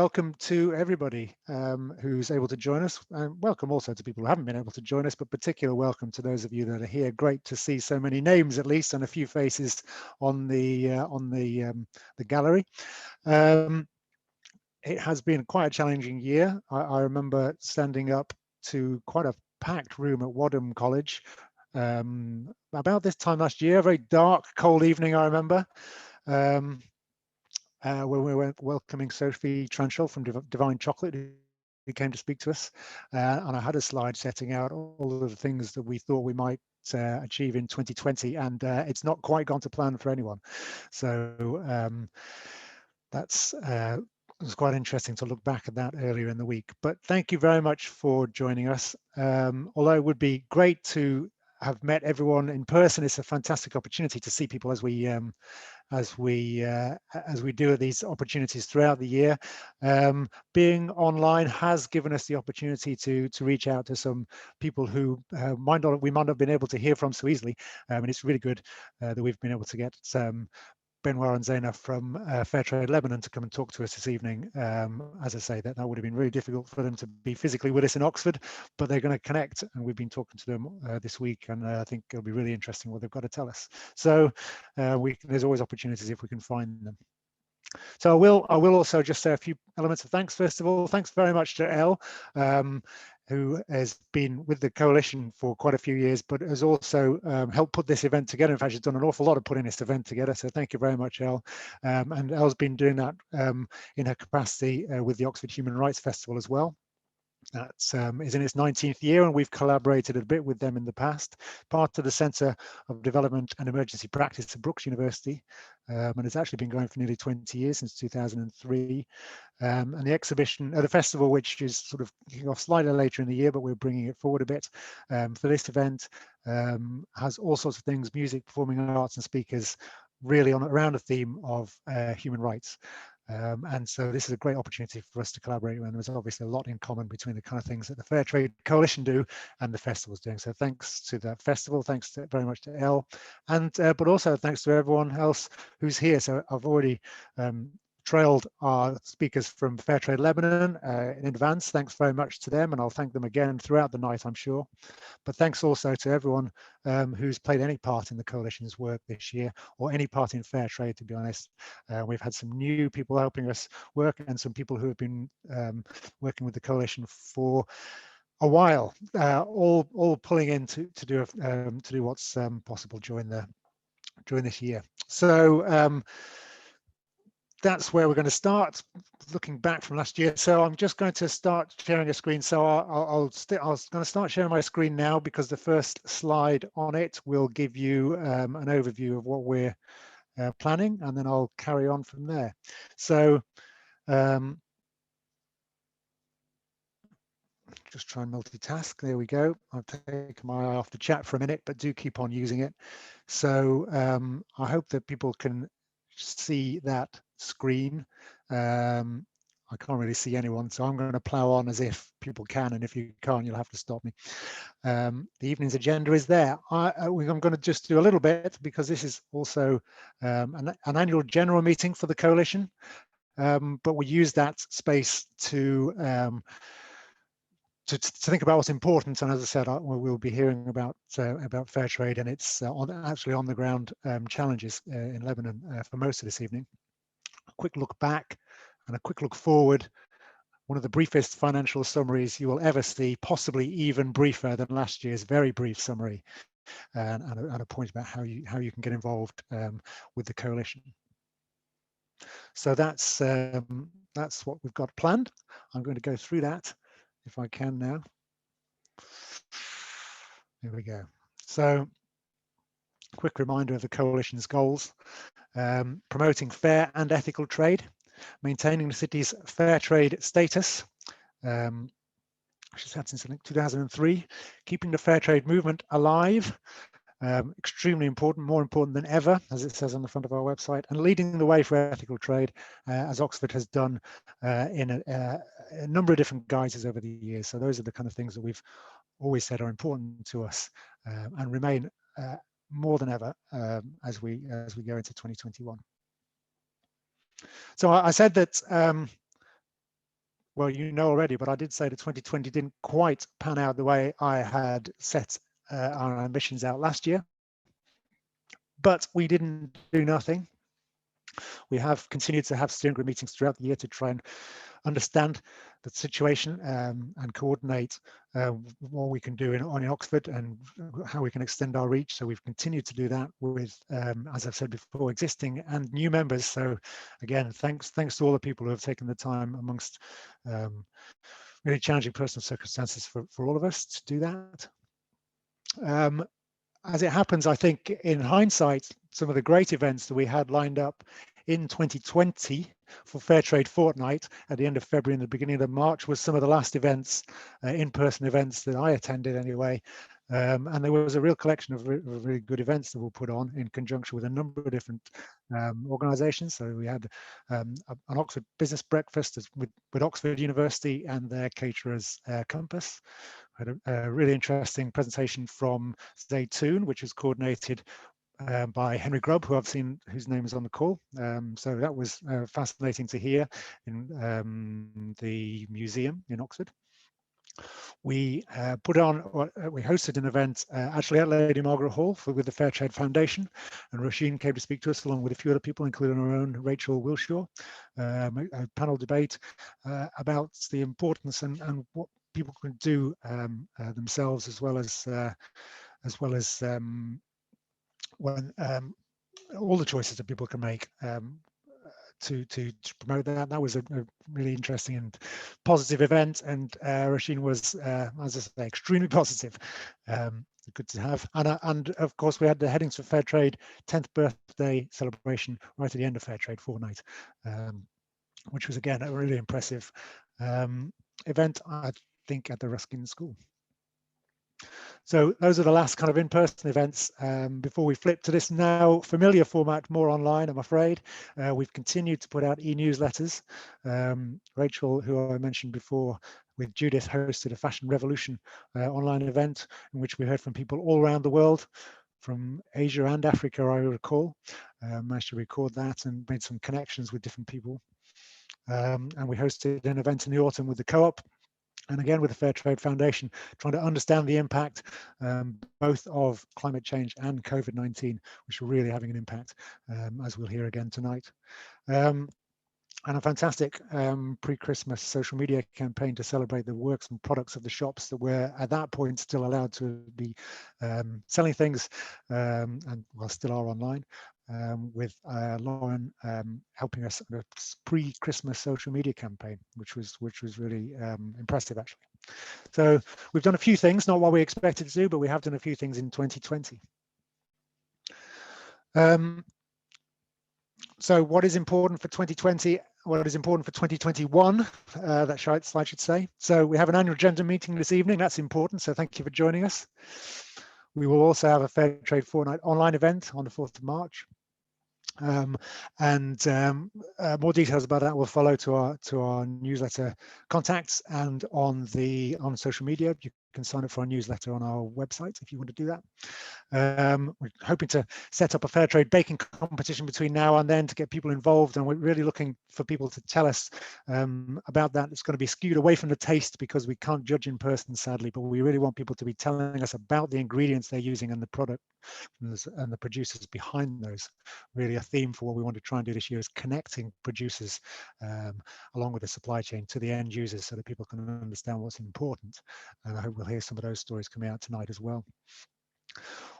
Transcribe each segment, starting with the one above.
welcome to everybody who's able to join us, and welcome also to people who haven't been able to join us, but particular welcome to those of you that are here. Great to see so many names, at least, and a few faces on the gallery. It has been quite a challenging year. I remember standing up to quite a packed room at Wadham College about this time last year, a very dark, cold evening, I remember. When we were welcoming Sophie Tranchel from Divine Chocolate, who came to speak to us, and I had a slide setting out all of the things that we thought we might achieve in 2020, and it's not quite gone to plan for anyone. So that's it was quite interesting to look back at that earlier in the week. But thank you very much for joining us. Although it would be great to have met everyone in person, it's a fantastic opportunity to see people as we do these opportunities throughout the year. Being online has given us the opportunity to reach out to some people who we might not have been able to hear from so easily, and it's really good that we've been able to get Benoit and Zaina from Fair Trade Lebanon to come and talk to us this evening. As I say, that would have been really difficult for them to be physically with us in Oxford, but they're going to connect, and we've been talking to them this week, and I think it'll be really interesting what they've got to tell us. So there's always opportunities if we can find them. So I will also just say a few elements of thanks. First of all, thanks very much to Elle, who has been with the coalition for quite a few years, but has also helped put this event together. In fact, she's done an awful lot of putting this event together. So thank you very much, Elle. And Elle's been doing that in her capacity with the Oxford Human Rights Festival as well. That is in its 19th year, and we've collaborated a bit with them in the past. Part of the Centre of Development and Emergency Practice at Brookes University, and it's actually been going for nearly 20 years, since 2003. And the exhibition, the festival, which is sort of kicking off slightly later in the year, but we're bringing it forward a bit for this event, has all sorts of things: music, performing arts, and speakers, really around a theme of human rights. And so this is a great opportunity for us to collaborate, and there's obviously a lot in common between the kind of things that the Fair Trade Coalition do and the festival's doing. So thanks to the festival, thanks very much to Elle, and but also thanks to everyone else who's here. So I've already trailed our speakers from Fair Trade Lebanon in advance. Thanks very much to them, and I'll thank them again throughout the night, I'm sure. But thanks also to everyone who's played any part in the coalition's work this year, or any part in fair trade, to be honest. We've had some new people helping us work, and some people who have been working with the coalition for a while, all pulling in to do what's possible during this year. So that's where we're going to start, looking back from last year. So I'm just going to start sharing a screen. So I'm going to start sharing my screen now, because the first slide on it will give you an overview of what we're planning, and then I'll carry on from there. So just try and multitask. There we go. I've taken my eye off the chat for a minute, but do keep on using it. So I hope that people can see that screen. I can't really see anyone, so I'm going to plow on as if people can, and if you can't, you'll have to stop me. The evening's agenda is there. I'm going to just do a little bit, because this is also an annual general meeting for the coalition, but we use that space to think about what's important. And as I said, we'll be hearing about fair trade and its actually on the ground challenges in Lebanon for most of this evening. A quick look back and a quick look forward. One of the briefest financial summaries you will ever see, possibly even briefer than last year's very brief summary, and a point about how you can get involved with the coalition. So that's what we've got planned. I'm going to go through that if I can now. Here we go. So, quick reminder of the coalition's goals: promoting fair and ethical trade, maintaining the city's fair trade status, which has had since 2003, keeping the fair trade movement alive, extremely important, more important than ever, as it says on the front of our website, and leading the way for ethical trade, as Oxford has done in a number of different guises over the years. So those are the kind of things that we've always said are important to us, and remain more than ever as we go into 2021. So I said that well, you know already, but I did say that 2020 didn't quite pan out the way I had set our ambitions out last year. But we didn't do nothing. We have continued to have steering group meetings throughout the year to try and understand the situation and coordinate what we can do in Oxford and how we can extend our reach. So we've continued to do that with, as I've said before, existing and new members. So again, thanks to all the people who have taken the time amongst really challenging personal circumstances for all of us to do that. As it happens, I think in hindsight, some of the great events that we had lined up in 2020 for Fair Trade Fortnight at the end of February and the beginning of March was some of the last events, in-person events that I attended anyway. And there was a real collection of really good events that were put on in conjunction with a number of different organisations. So we had an Oxford Business Breakfast with Oxford University and their caterers Compass. We had a really interesting presentation from Zaytoon, which was coordinated by Henry Grubb, who I've seen, whose name is on the call. So that was fascinating to hear in the museum in Oxford. We we hosted an event actually at Lady Margaret Hall with the Fair Trade Foundation, and Roisin came to speak to us along with a few other people, including our own Rachel Wilshaw, a panel debate about the importance and what people can do themselves, as well as when all the choices that people can make to promote that. That was a really interesting and positive event, and Roisin was, as I say, extremely positive. Good to have. And of course, we had the Headings for Fair Trade 10th birthday celebration right at the end of Fair Trade Fortnight, which was again a really impressive event, I think, at the Ruskin School. So those are the last kind of in-person events before we flip to this now familiar format, more online, I'm afraid. We've continued to put out e-newsletters. Rachel, who I mentioned before, with Judith, hosted a Fashion Revolution online event in which we heard from people all around the world, from Asia and Africa, I recall. Managed to record that and made some connections with different people. And we hosted an event in the autumn with the Co-op, and again with the Fair Trade Foundation, trying to understand the impact both of climate change and COVID-19, which are really having an impact, as we'll hear again tonight. And a fantastic pre-Christmas social media campaign to celebrate the works and products of the shops that were at that point still allowed to be selling things, and well, still are online. With Lauren helping us in a pre-Christmas social media campaign, which was really impressive, actually. So we've done a few things, not what we expected to do, but we have done a few things in 2020. So what is important for 2020? What is important for 2021? That slide should say. So we have an annual agenda meeting this evening. That's important. So thank you for joining us. We will also have a Fair Trade Fortnight online event on the 4th of March. More details about that will follow to our newsletter contacts and on social media. You can sign up for our newsletter on our website if you want to do that. We're hoping to set up a fair trade baking competition between now and then to get people involved, and we're really looking for people to tell us about that. It's going to be skewed away from the taste because we can't judge in person, sadly, but we really want people to be telling us about the ingredients they're using and the product and the producers behind those. Really a theme for what we want to try and do this year is connecting producers along with the supply chain to the end users so that people can understand what's important. And I hope we'll hear some of those stories coming out tonight as well.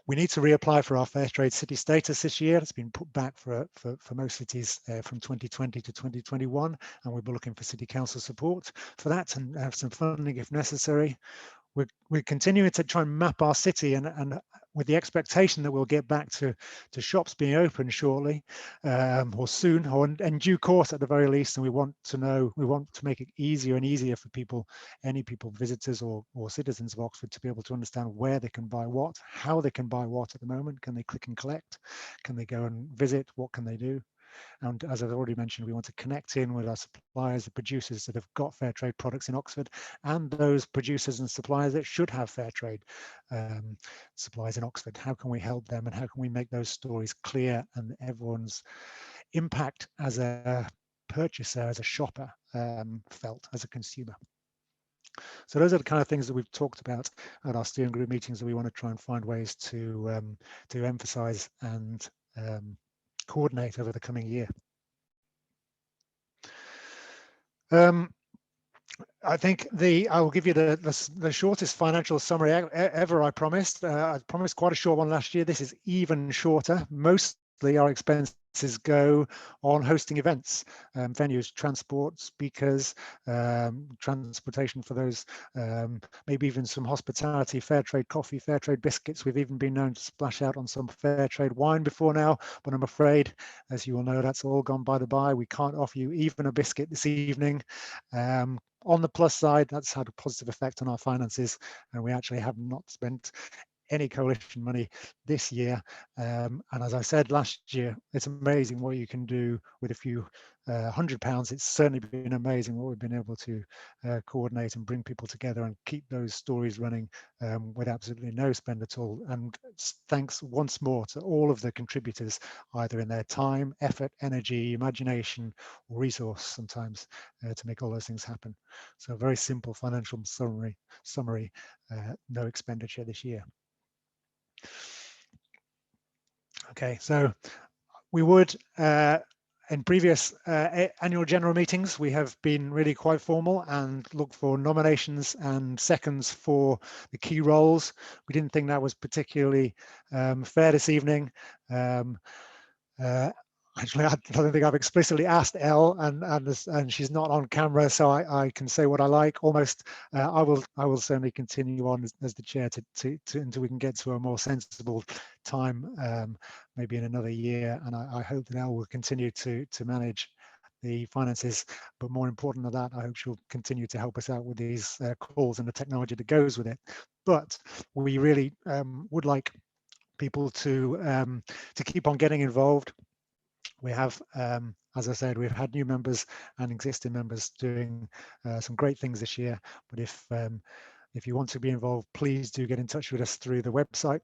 We need to reapply for our Fair Trade City status this year. It's been put back for most cities from 2020 to 2021, and we'll be looking for City Council support for that and have some funding if necessary. We're continuing to try and map our city, and with the expectation that we'll get back to shops being open shortly or soon, or in due course at the very least. And we want to make it easier and easier for people, visitors or citizens of Oxford, to be able to understand where they can buy what, how they can buy what at the moment. Can they click and collect? Can they go and visit? What can they do? And as I've already mentioned, we want to connect in with our suppliers, the producers that have got fair trade products in Oxford, and those producers and suppliers that should have fair trade supplies in Oxford. How can we help them, and how can we make those stories clear and everyone's impact as a purchaser, as a shopper, felt as a consumer. So those are the kind of things that we've talked about at our steering group meetings that we want to try and find ways to emphasize and coordinate over the coming year. I think I will give you the shortest financial summary ever. I promised quite a short one last year. This is even shorter. Mostly our expenses go on hosting events, venues, transport, speakers, transportation for those, maybe even some hospitality, fair trade coffee, fair trade biscuits. We've even been known to splash out on some fair trade wine before now, but I'm afraid, as you all know, that's all gone by the by. We can't offer you even a biscuit this evening. On the plus side, that's had a positive effect on our finances, and we actually have not spent any coalition money this year. And as I said last year, it's amazing what you can do with a few £100. It's certainly been amazing what we've been able to coordinate and bring people together and keep those stories running with absolutely no spend at all. And thanks once more to all of the contributors, either in their time, effort, energy, imagination, or resource sometimes, to make all those things happen. So a very simple financial summary, no expenditure this year. Okay, so we would, in previous annual general meetings, we have been really quite formal and looked for nominations and seconds for the key roles. We didn't think that was particularly fair this evening. Actually, I don't think I've explicitly asked Elle, and she's not on camera, so I can say what I like. Almost, I will certainly continue on as the chair until we can get to a more sensible time, maybe in another year. And I hope that Elle will continue to manage the finances, but more important than that, I hope she'll continue to help us out with these calls and the technology that goes with it. But we really would like people to keep on getting involved. We have, as I said, we've had new members and existing members doing some great things this year. But if you want to be involved, please do get in touch with us through the website.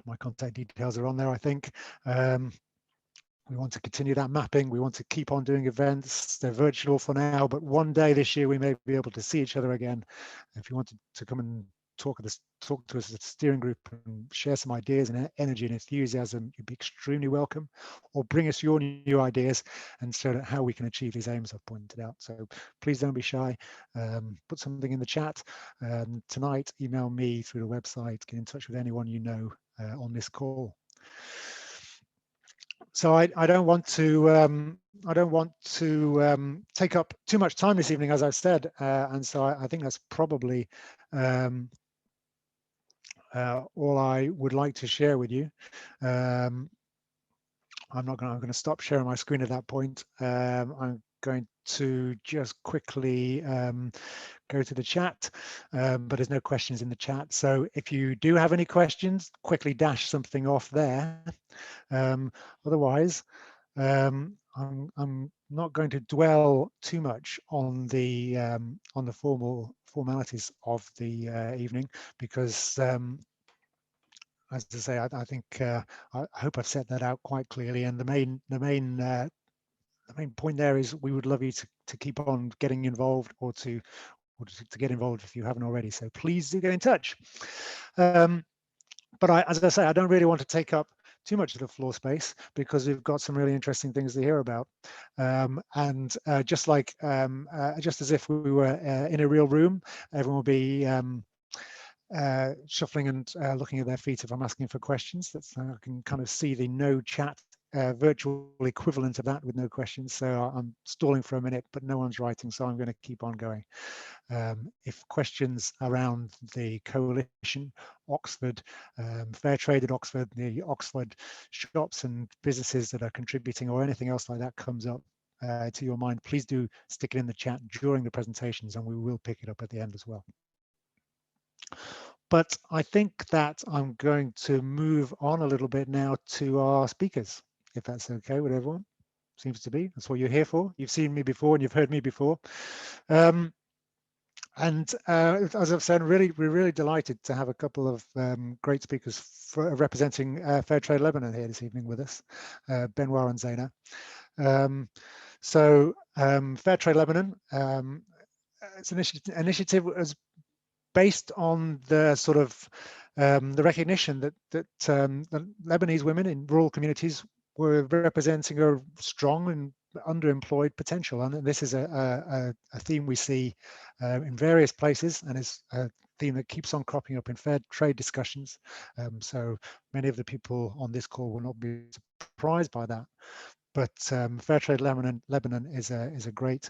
My contact details are on there, I think. We want to continue that mapping. We want to keep on doing events. They're virtual for now, but one day this year we may be able to see each other again. If you want to come and talk to us as a steering group and share some ideas and energy and enthusiasm, you'd be extremely welcome. Or bring us your new ideas and show how we can achieve these aims I've pointed out. So please don't be shy. Put something in the chat. Tonight, email me through the website. Get in touch with anyone you know on this call. So I don't want to take up too much time this evening, as I've said, and so I think that's probably all I would like to share with you. I'm going to stop sharing my screen at that point. I'm going to just quickly go to the chat, but there's no questions in the chat. So if you do have any questions, quickly dash something off there. Otherwise, I'm not going to dwell too much on the formalities of the evening, because as I say, I think I hope I've set that out quite clearly. And the main point there is we would love you to keep on getting involved, or to get involved if you haven't already. So please do get in touch. But as I say, I don't really want to take up too much of the floor space, because we've got some really interesting things to hear about. And just as if we were in a real room, everyone will be shuffling and looking at their feet if I'm asking for questions. That's I can kind of see the no chat virtual equivalent of that with no questions. So I'm stalling for a minute, but no one's writing, so I'm going to keep on going. If questions around the coalition, Oxford, Fair Trade at Oxford, the Oxford shops and businesses that are contributing, or anything else like that comes up to your mind, please do stick it in the chat during the presentations, and we will pick it up at the end as well. But I think that I'm going to move on a little bit now to our speakers, if that's okay with everyone. Seems to be. That's what you're here for. You've seen me before and you've heard me before. And as I've said, we're really delighted to have a couple of great speakers representing Fair Trade Lebanon here this evening with us, Benoit and Zaina. So Fair Trade Lebanon, it's an initiative was based on the sort of the recognition that the Lebanese women in rural communities were representing a strong and underemployed potential, and this is a theme we see in various places, and is a theme that keeps on cropping up in fair trade discussions. So many of the people on this call will not be surprised by that. But Fair Trade Lebanon is a great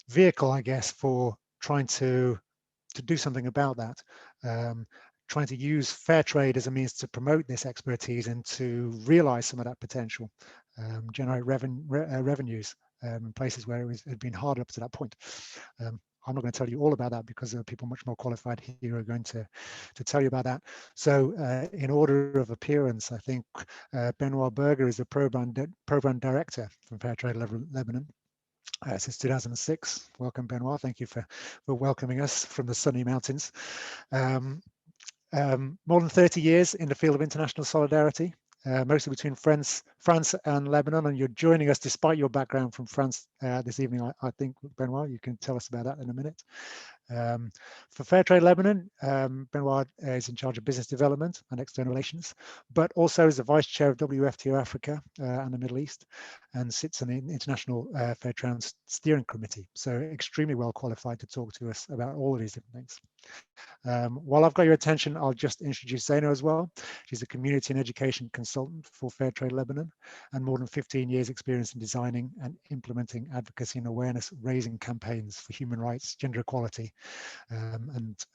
vehicle, I guess, for trying to do something about that. Trying to use fair trade as a means to promote this expertise and to realize some of that potential, generate revenues in places where it had been hard up to that point. I'm not going to tell you all about that because there are people much more qualified here who are going to tell you about that. So in order of appearance, I think Benoit Berger is the program director from Fair Trade Lebanon. Since 2006. Welcome, Benoit. Thank you for welcoming us from the sunny mountains. More than 30 years in the field of international solidarity, mostly between France and Lebanon, and you're joining us despite your background from France this evening. I think, Benoit, you can tell us about that in a minute. For Fair Trade Lebanon, Benoit is in charge of business development and external relations, but also is the vice chair of WFTO Africa and the Middle East, and sits on the International Fair Trade Steering Committee. So extremely well qualified to talk to us about all of these different things. While I've got your attention, I'll just introduce Zaina as well. She's a community and education consultant for Fair Trade Lebanon, and more than 15 years experience in designing and implementing advocacy and awareness raising campaigns for human rights, gender equality, and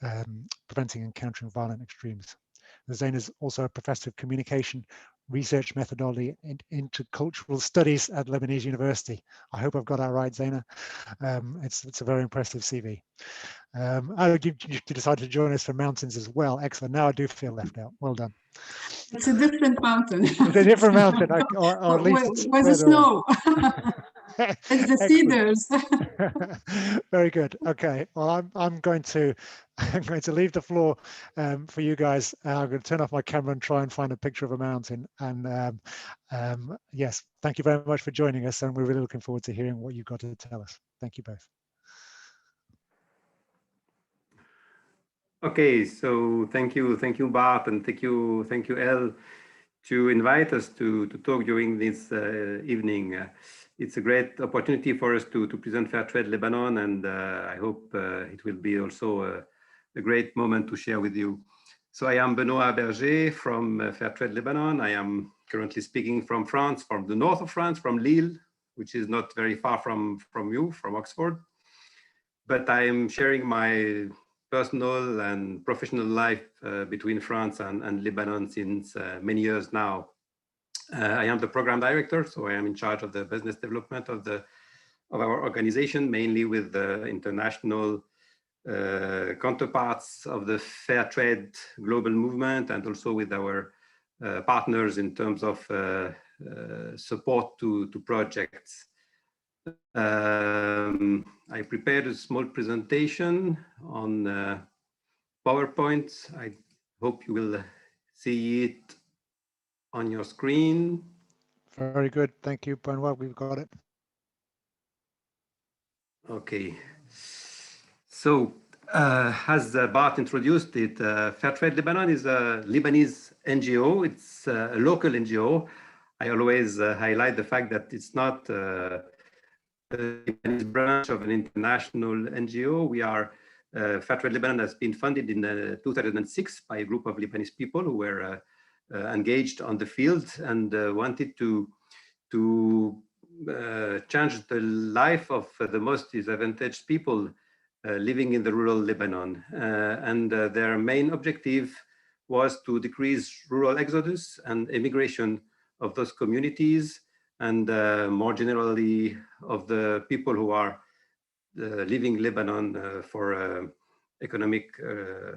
preventing and countering violent extremes. Zaina is also a professor of communication, research methodology, and intercultural studies at Lebanese University. I hope I've got that right, Zaina. It's a very impressive CV. You decided to join us from mountains as well. Excellent. Now I do feel left out. Well done. It's a different mountain. It's a different mountain, or at least with the snow. It's the cedars. Very good. Okay. Well, I'm going to leave the floor for you guys. I'm going to turn off my camera and try and find a picture of a mountain. And yes, thank you very much for joining us, and we're really looking forward to hearing what you've got to tell us. Thank you both. Okay, so thank you, Bart, and thank you, El, to invite us to talk during this evening. It's a great opportunity for us to present Fair Trade Lebanon, and I hope it will be also a great moment to share with you. So I am Benoit Berger from Fair Trade Lebanon. I am currently speaking from France, from the north of France, from Lille, which is not very far from you, from Oxford. But I am sharing my personal and professional life between France and Lebanon since many years now. I am the program director, so I am in charge of the business development of our organization, mainly with the international counterparts of the fair trade global movement, and also with our partners in terms of support to projects. I prepared a small presentation on PowerPoint. I hope you will see it on your screen. Very good. Thank you, Benoit. We've got it. Okay. So as Bart introduced it, Fair Trade Lebanon is a Lebanese NGO. It's a local NGO. I always highlight the fact that it's not a branch of an international NGO. We are Fair Trade Lebanon has been funded in 2006 by a group of Lebanese people who were engaged on the field and wanted to change the life of the most disadvantaged people living in the rural Lebanon. And their main objective was to decrease rural exodus and immigration of those communities, and more generally of the people who are leaving Lebanon for economic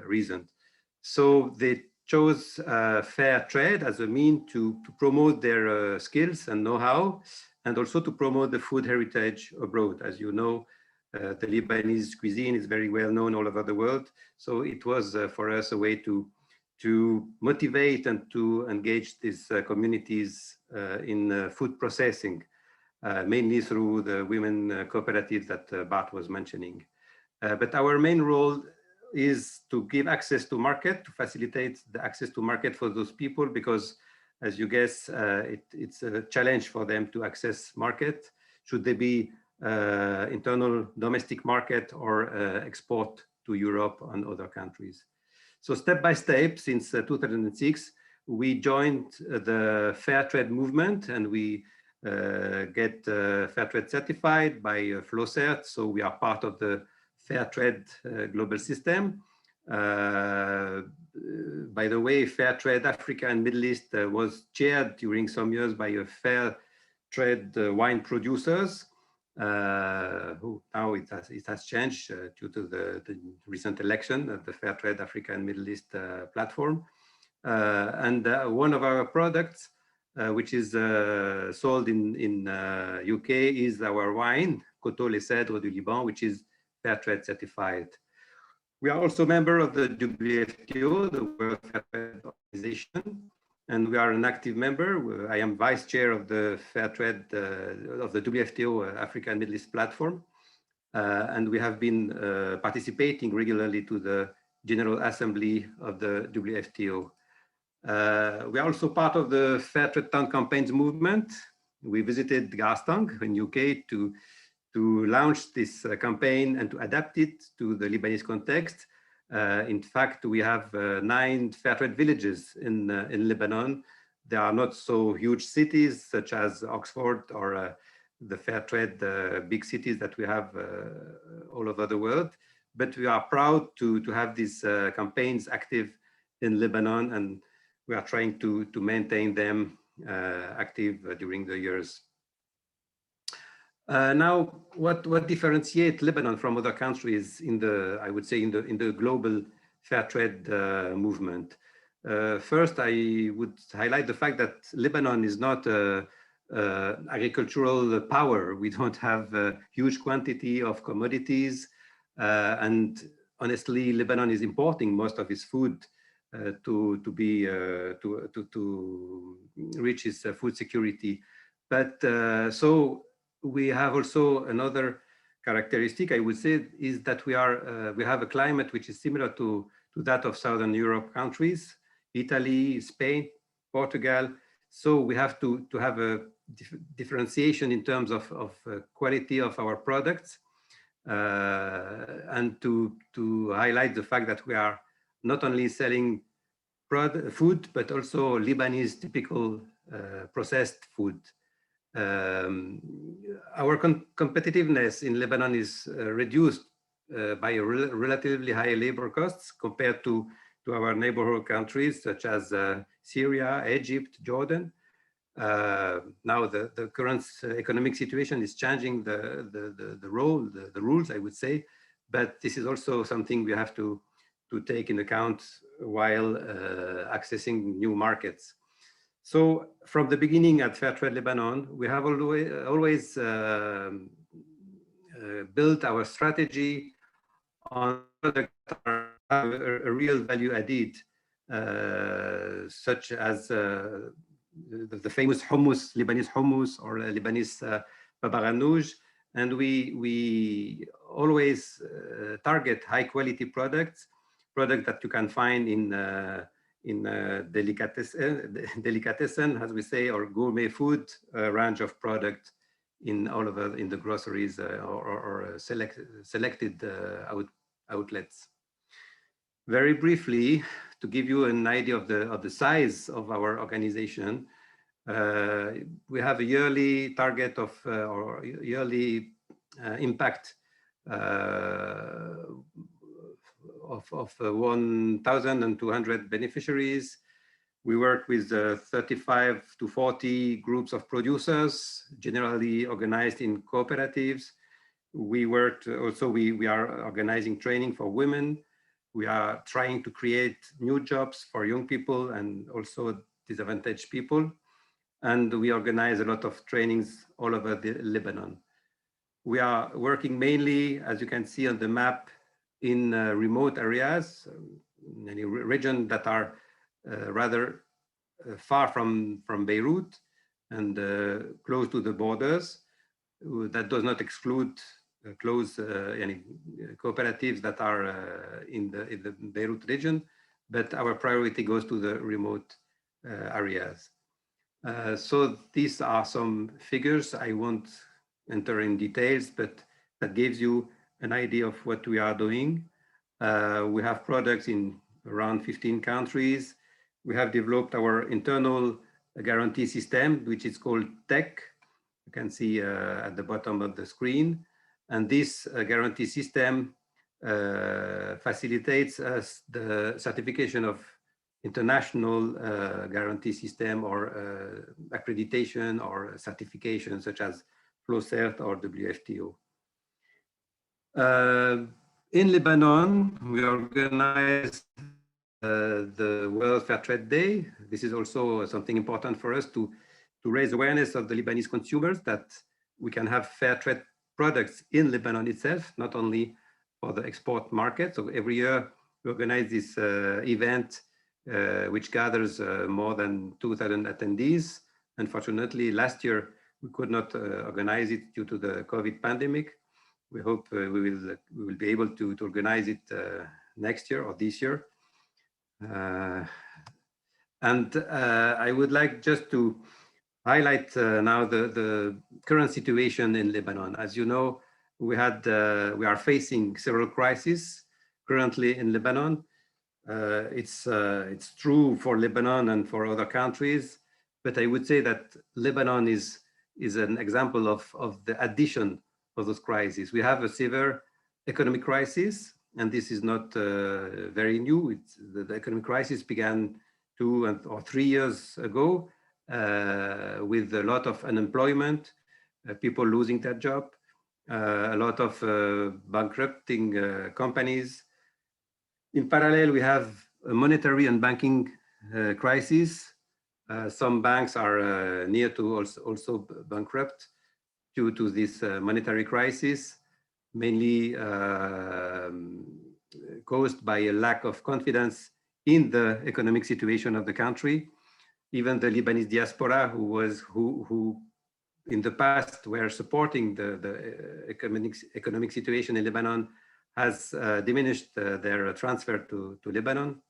reasons. So they chose fair trade as a means to promote their skills and know-how, and also to promote the food heritage abroad. As you know, the Lebanese cuisine is very well known all over the world. So it was for us a way to motivate and to engage these communities in food processing. mainly through the women cooperatives that Bart was mentioning. But our main role is to give access to market, to facilitate the access to market for those people, because as you guess, it's a challenge for them to access market, should they be internal domestic market or export to Europe and other countries. So step by step, since 2006, we joined the Fair Trade movement, and we get Fair Trade certified by FlowCert. So we are part of the Fair Trade global system. By the way, Fair Trade Africa and Middle East was chaired during some years by a Fair Trade wine producers, who now it has changed due to the recent election of the Fair Trade Africa and Middle East platform. And one of our products, which is sold in UK, is our wine, Coteaux les Cèdres du Liban, which is Fair Trade certified. We are also a member of the WFTO, the World Fair Trade Organization, and we are an active member. I am vice chair of the Fair Trade of the WFTO Africa and Middle East platform, and we have been participating regularly to the General Assembly of the WFTO. We are also part of the Fair Trade Town Campaigns movement. We visited Garstang in UK to launch this campaign and to adapt it to the Lebanese context. In fact, we have 9 fair trade villages in Lebanon. They are not so huge cities such as Oxford or the fair trade big cities that we have all over the world. But we are proud to have these campaigns active in Lebanon, and we are trying to maintain them active during the years. Now, what differentiates Lebanon from other countries in the, I would say, in the global fair trade movement? First, I would highlight the fact that Lebanon is not an agricultural power. We don't have a huge quantity of commodities, and honestly, Lebanon is importing most of its food to reach its food security. But so we have also another characteristic, I would say, is that we have a climate which is similar to that of Southern Europe countries, Italy, Spain, Portugal. So we have to have a differentiation in terms of quality of our products, and to highlight the fact that we are not only selling food, but also Lebanese typical processed food. Our competitiveness in Lebanon is reduced by relatively high labor costs compared to our neighborhood countries such as Syria, Egypt, Jordan. Now the current economic situation is changing the rules, I would say, but this is also something we have to take into account while accessing new markets. So from the beginning at Fair Trade Lebanon, we have always built our strategy on products that have a real value added, such as the famous hummus, Lebanese hummus, or Lebanese baba ganoush. And we always target high quality products that you can find in delicatessen, as we say, or gourmet food range of products in all of in the groceries or selected outlets. Very briefly, to give you an idea of the size of our organization, we have a yearly target of or yearly impact of 1,200 beneficiaries. We work with 35 to 40 groups of producers, generally organized in cooperatives. We worked also, we are organizing training for women. We are trying to create new jobs for young people and also disadvantaged people. And we organize a lot of trainings all over Lebanon. We are working mainly, as you can see on the map, in remote areas, in a region that are rather far from Beirut and close to the borders. that does not exclude close any cooperatives that are in the Beirut region, but our priority goes to the remote areas. So these are some figures. I won't enter in details, but that gives you an idea of what we are doing. We have products in around 15 countries. We have developed our internal guarantee system, which is called TEC. You can see at the bottom of the screen. And this guarantee system facilitates us the certification of international guarantee system or accreditation or certification such as FlowCert or WFTO. In Lebanon, we organize the World Fair Trade Day. This is also something important for us to raise awareness of the Lebanese consumers that we can have fair trade products in Lebanon itself, not only for the export market. So every year we organize this event which gathers more than 2,000 attendees. Unfortunately, last year we could not organize it due to the COVID pandemic. We hope we will be able to organize it next year or this year. And I would like just to highlight now the current situation in Lebanon. As you know, we are facing several crises currently in Lebanon. It's true for Lebanon and for other countries, but I would say that Lebanon is an example of the addition of those crises. We have a severe economic crisis, and this is not very new. The economic crisis began 2 or 3 years ago with a lot of unemployment, people losing their job, a lot of bankrupting companies. In parallel, we have a monetary and banking crisis. Some banks are near to also bankrupt due to this monetary crisis, mainly caused by a lack of confidence in the economic situation of the country. Even the Lebanese diaspora, who in the past were supporting the economic situation in Lebanon, has diminished their transfer to Lebanon.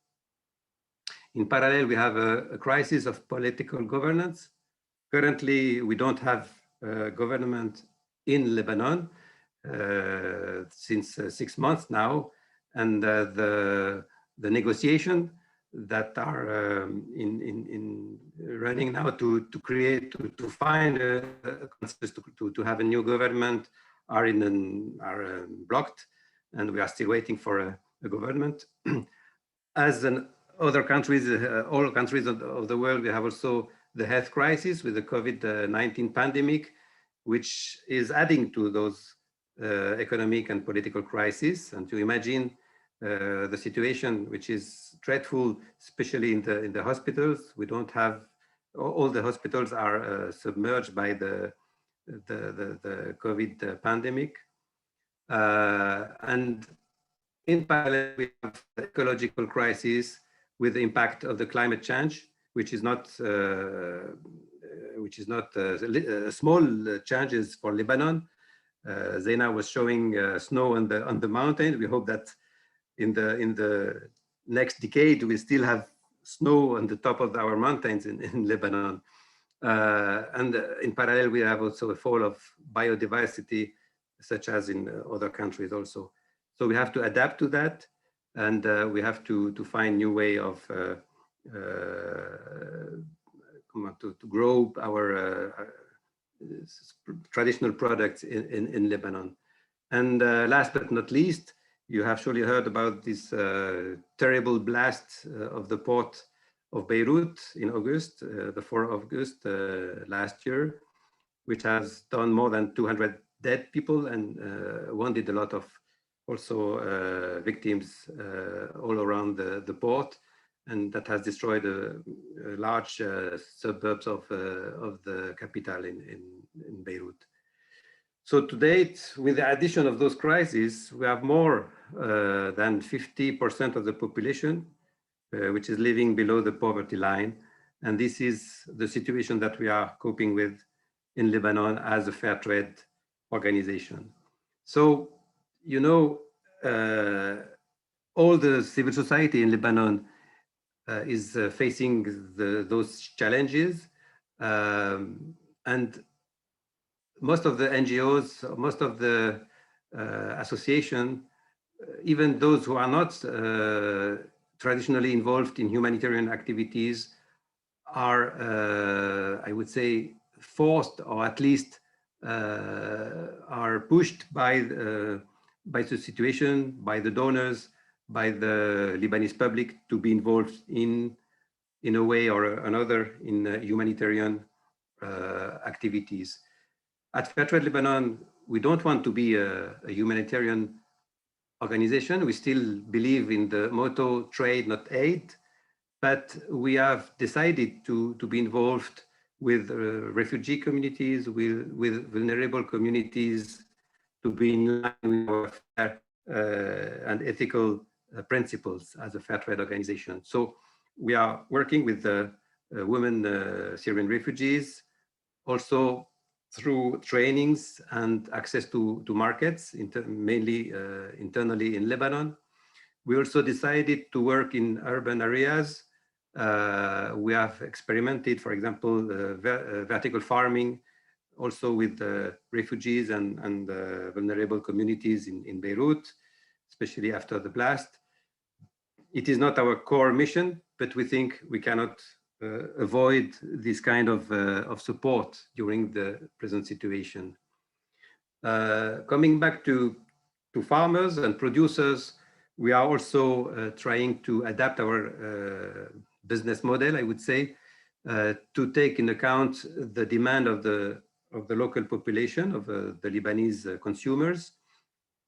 In parallel, we have a crisis of political governance. Currently, we don't have a government in Lebanon since 6 months now, and the negotiation that are in running now to find a consensus to have a new government are blocked, and we are still waiting for a government. As in other countries, all countries of the world, we have also the health crisis with the COVID-19 pandemic, which is adding to those economic and political crises. And to imagine the situation, which is dreadful, especially in the hospitals. We don't have, all the hospitals are submerged by the COVID pandemic. And in parallel, we have the ecological crisis with the impact of the climate change, which is not small changes for Lebanon. Zaina was showing snow on the mountain. We hope that in the next decade we still have snow on the top of our mountains in Lebanon. And in parallel, we have also a fall of biodiversity, such as in other countries also. So we have to adapt to that, and we have to find new way of to grow our traditional products in Lebanon. And last but not least, you have surely heard about this terrible blast of the port of Beirut in August, the 4th of August last year, which has done more than 200 dead people and wounded a lot of also victims all around the port, and that has destroyed large suburbs of the capital in Beirut. So to date, with the addition of those crises, we have more than 50% of the population which is living below the poverty line. And this is the situation that we are coping with in Lebanon as a fair trade organization. So, you know, all the civil society in Lebanon is facing those challenges. And most of the NGOs, most of the association, even those who are not traditionally involved in humanitarian activities are, I would say, forced, or at least are pushed by the situation, by the donors, by the Lebanese public to be involved in a way or another in humanitarian activities. At Fair Trade Lebanon, we don't want to be a humanitarian organization. We still believe in the motto, trade, not aid, but we have decided to be involved with refugee communities, with vulnerable communities, to be in line with our fair and ethical principles as a fair trade organization. So we are working with the women Syrian refugees, also through trainings and access to markets, mainly internally in Lebanon. We also decided to work in urban areas. We have experimented, for example, vertical farming, also with refugees and vulnerable communities in Beirut, especially after the blast. It is not our core mission, but we think we cannot avoid this kind of support during the present situation. Coming back to farmers and producers, we are also trying to adapt our business model, I would say, to take into account the demand of the local population, of the Lebanese consumers.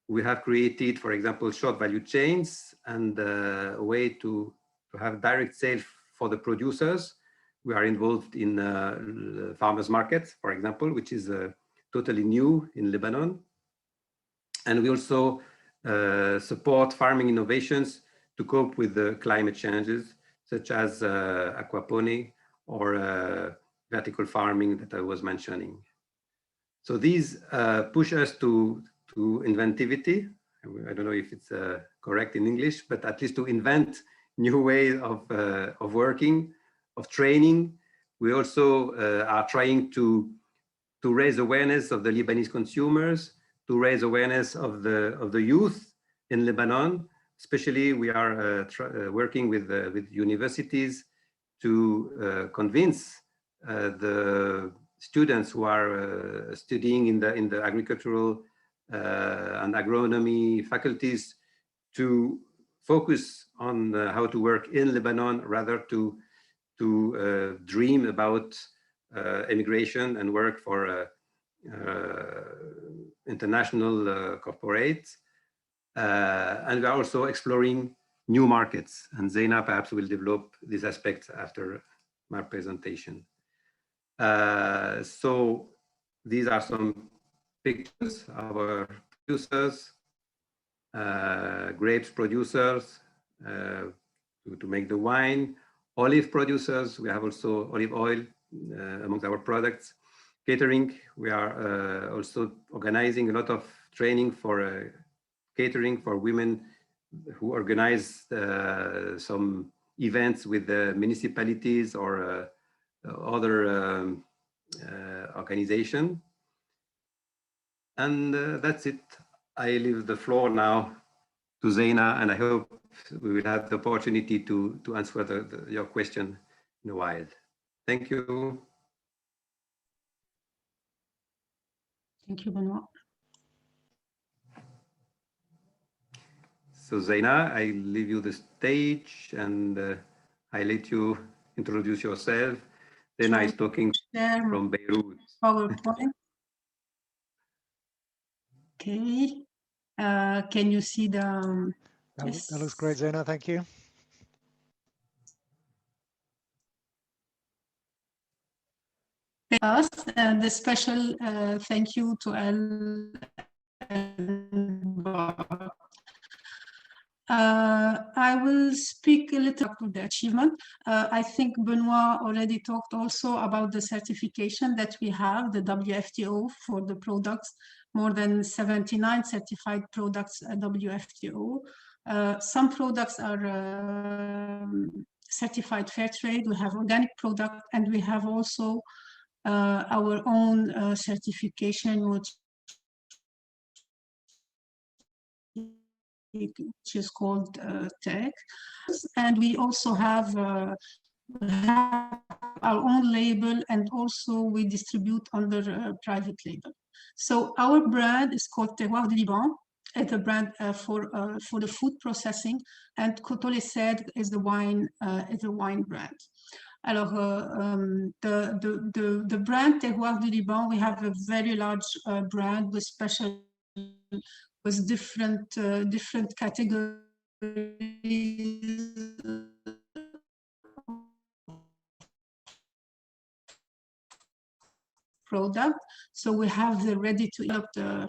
We have created, for example, short value chains and a way to have direct sales for the producers. We are involved in farmers markets, for example, which is totally new in Lebanon. And we also support farming innovations to cope with the climate changes, such as aquaponics or vertical farming that I was mentioning. So these push us to inventivity. I don't know if it's correct in English, but at least to invent new ways of working, of training. We also are trying to raise awareness of the Lebanese consumers, to raise awareness of the youth in Lebanon. Especially, we are working with universities to convince the students who are studying in the agricultural and agronomy faculties to focus on how to work in Lebanon, rather to dream about immigration and work for international corporates. And we are also exploring new markets. And Zeina perhaps will develop these aspects after my presentation. So these are some pictures of our producers, grapes producers to make the wine, olive producers. We have also olive oil amongst our products. Catering, we are also organizing a lot of training for catering for women who organize some events with the municipalities or other organization. And that's it. I leave the floor now to Zeina, and I hope we will have the opportunity to answer your question in a while. Thank you. Thank you, Benoit. So Zeina, I leave you the stage and I let you introduce yourself. Then I is talking from Beirut. PowerPoint. Okay. Can you see the? Yes. That looks great, Zeina. Thank you. Us, and a special thank you to El. I will speak a little about the achievement. I think Benoit already talked also about the certification that we have, the WFTO for the products, more than 79 certified products at WFTO. Some products are certified fair trade. We have organic product, and we have also our own certification, which is called tech, and we also have our own label, and also we distribute under private label. So our brand is called Terroir du Liban. It's a brand for the food processing, and Kotole said is the wine brand. Alors, the brand Terroir du Liban, we have a very large brand with special, with different categories product. So we have the ready to eat, the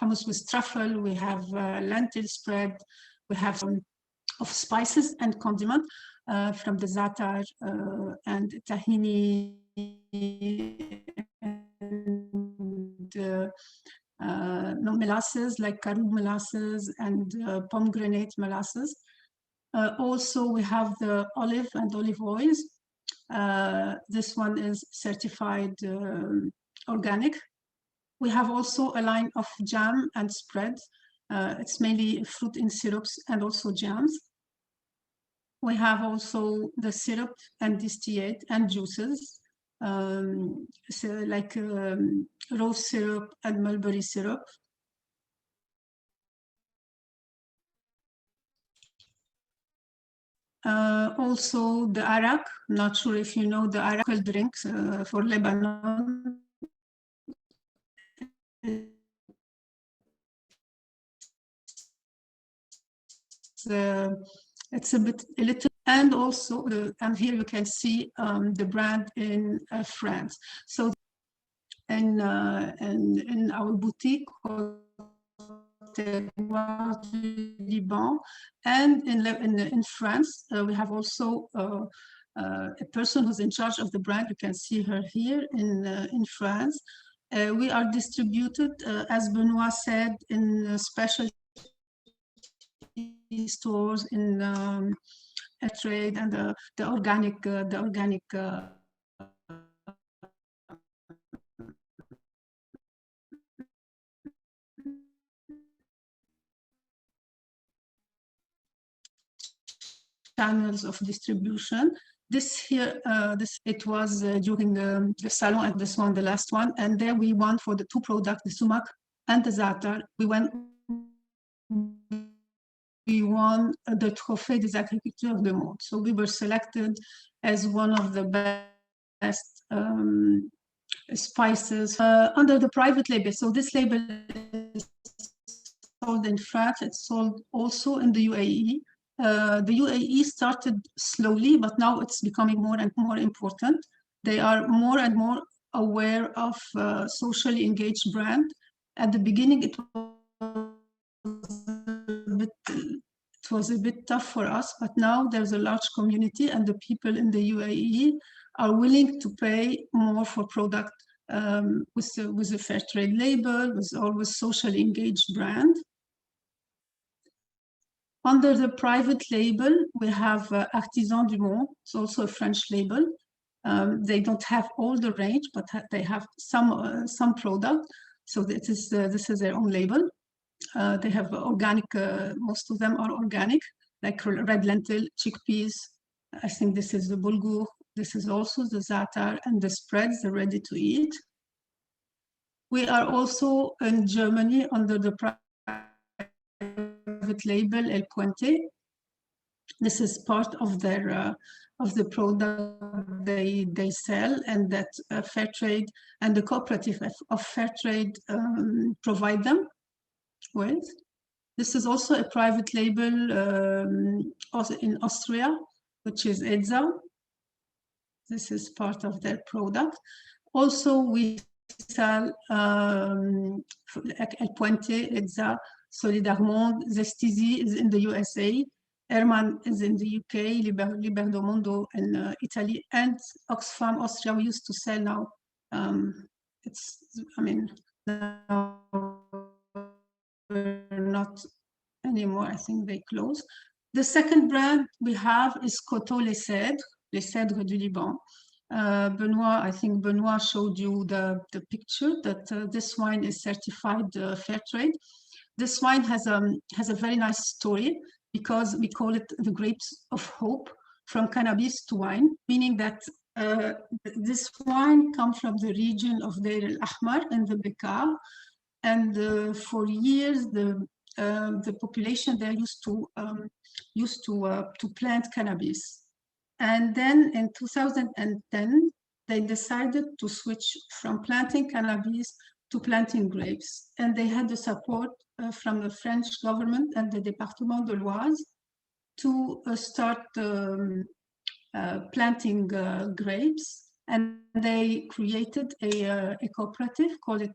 hummus with truffle, we have lentil spread, we have some of spices and condiment from the za'atar and tahini and molasses like caroub molasses and pomegranate molasses. Also, we have the olive and olive oils. This one is certified organic. We have also a line of jam and spreads. It's mainly fruit in syrups and also jams. We have also the syrup and distillate and juices, so like rose syrup and mulberry syrup. Also the arak, not sure if you know the arak drinks for Lebanon. It's a little, and also and here you can see the brand in France. So in our boutique Liban, and in France we have also a person who's in charge of the brand. You can see her here in France. We are distributed, as Benoit said, in special stores, in trade, and the organic channels of distribution. This here, it was during the salon, and this one, the last one, and there we won for the two products, the sumac and the za'atar. We won the Trophée des Agriculteurs du Monde. So we were selected as one of the best spices under the private label. So this label is sold in France. It's sold also in the UAE. The UAE started slowly, but now it's becoming more and more important. They are more and more aware of socially engaged brand. At the beginning, it was a bit tough for us, but now there's a large community, and the people in the UAE are willing to pay more for product with a fair trade label, with always socially engaged brand. Under the private label, we have Artisan du Monde. It's also a French label. They don't have all the range, but they have some product. So this is their own label. They have organic, most of them are organic, like red lentil, chickpeas. I think this is the bulgur. This is also the za'atar, and the spreads, the ready to eat. We are also in Germany under the private label El Puente. This is part of their of the product they sell, and that Fair Trade and the cooperative of Fair Trade provide them with. This is also a private label also in Austria, which is Edza. This is part of their product. Also, we sell El Puente, Edza, Solidarmonde, Zestizi is in the USA, Herman is in the UK, Liberdo Mondo in Italy, and Oxfam Austria we used to sell now. Now not anymore, I think they closed. The second brand we have is Coteau Les Cèdres du Liban. Benoit, I think Benoit showed you the picture that this wine is certified fair trade. This wine has a very nice story because we call it the grapes of hope, from cannabis to wine, meaning that this wine comes from the region of Deir el-Ahmar and the Bekaa, and for years the population there used to plant cannabis. And then in 2010, they decided to switch from planting cannabis to planting grapes. And they had the support from the French government and the Département de l'Oise to start planting grapes. And they created a cooperative called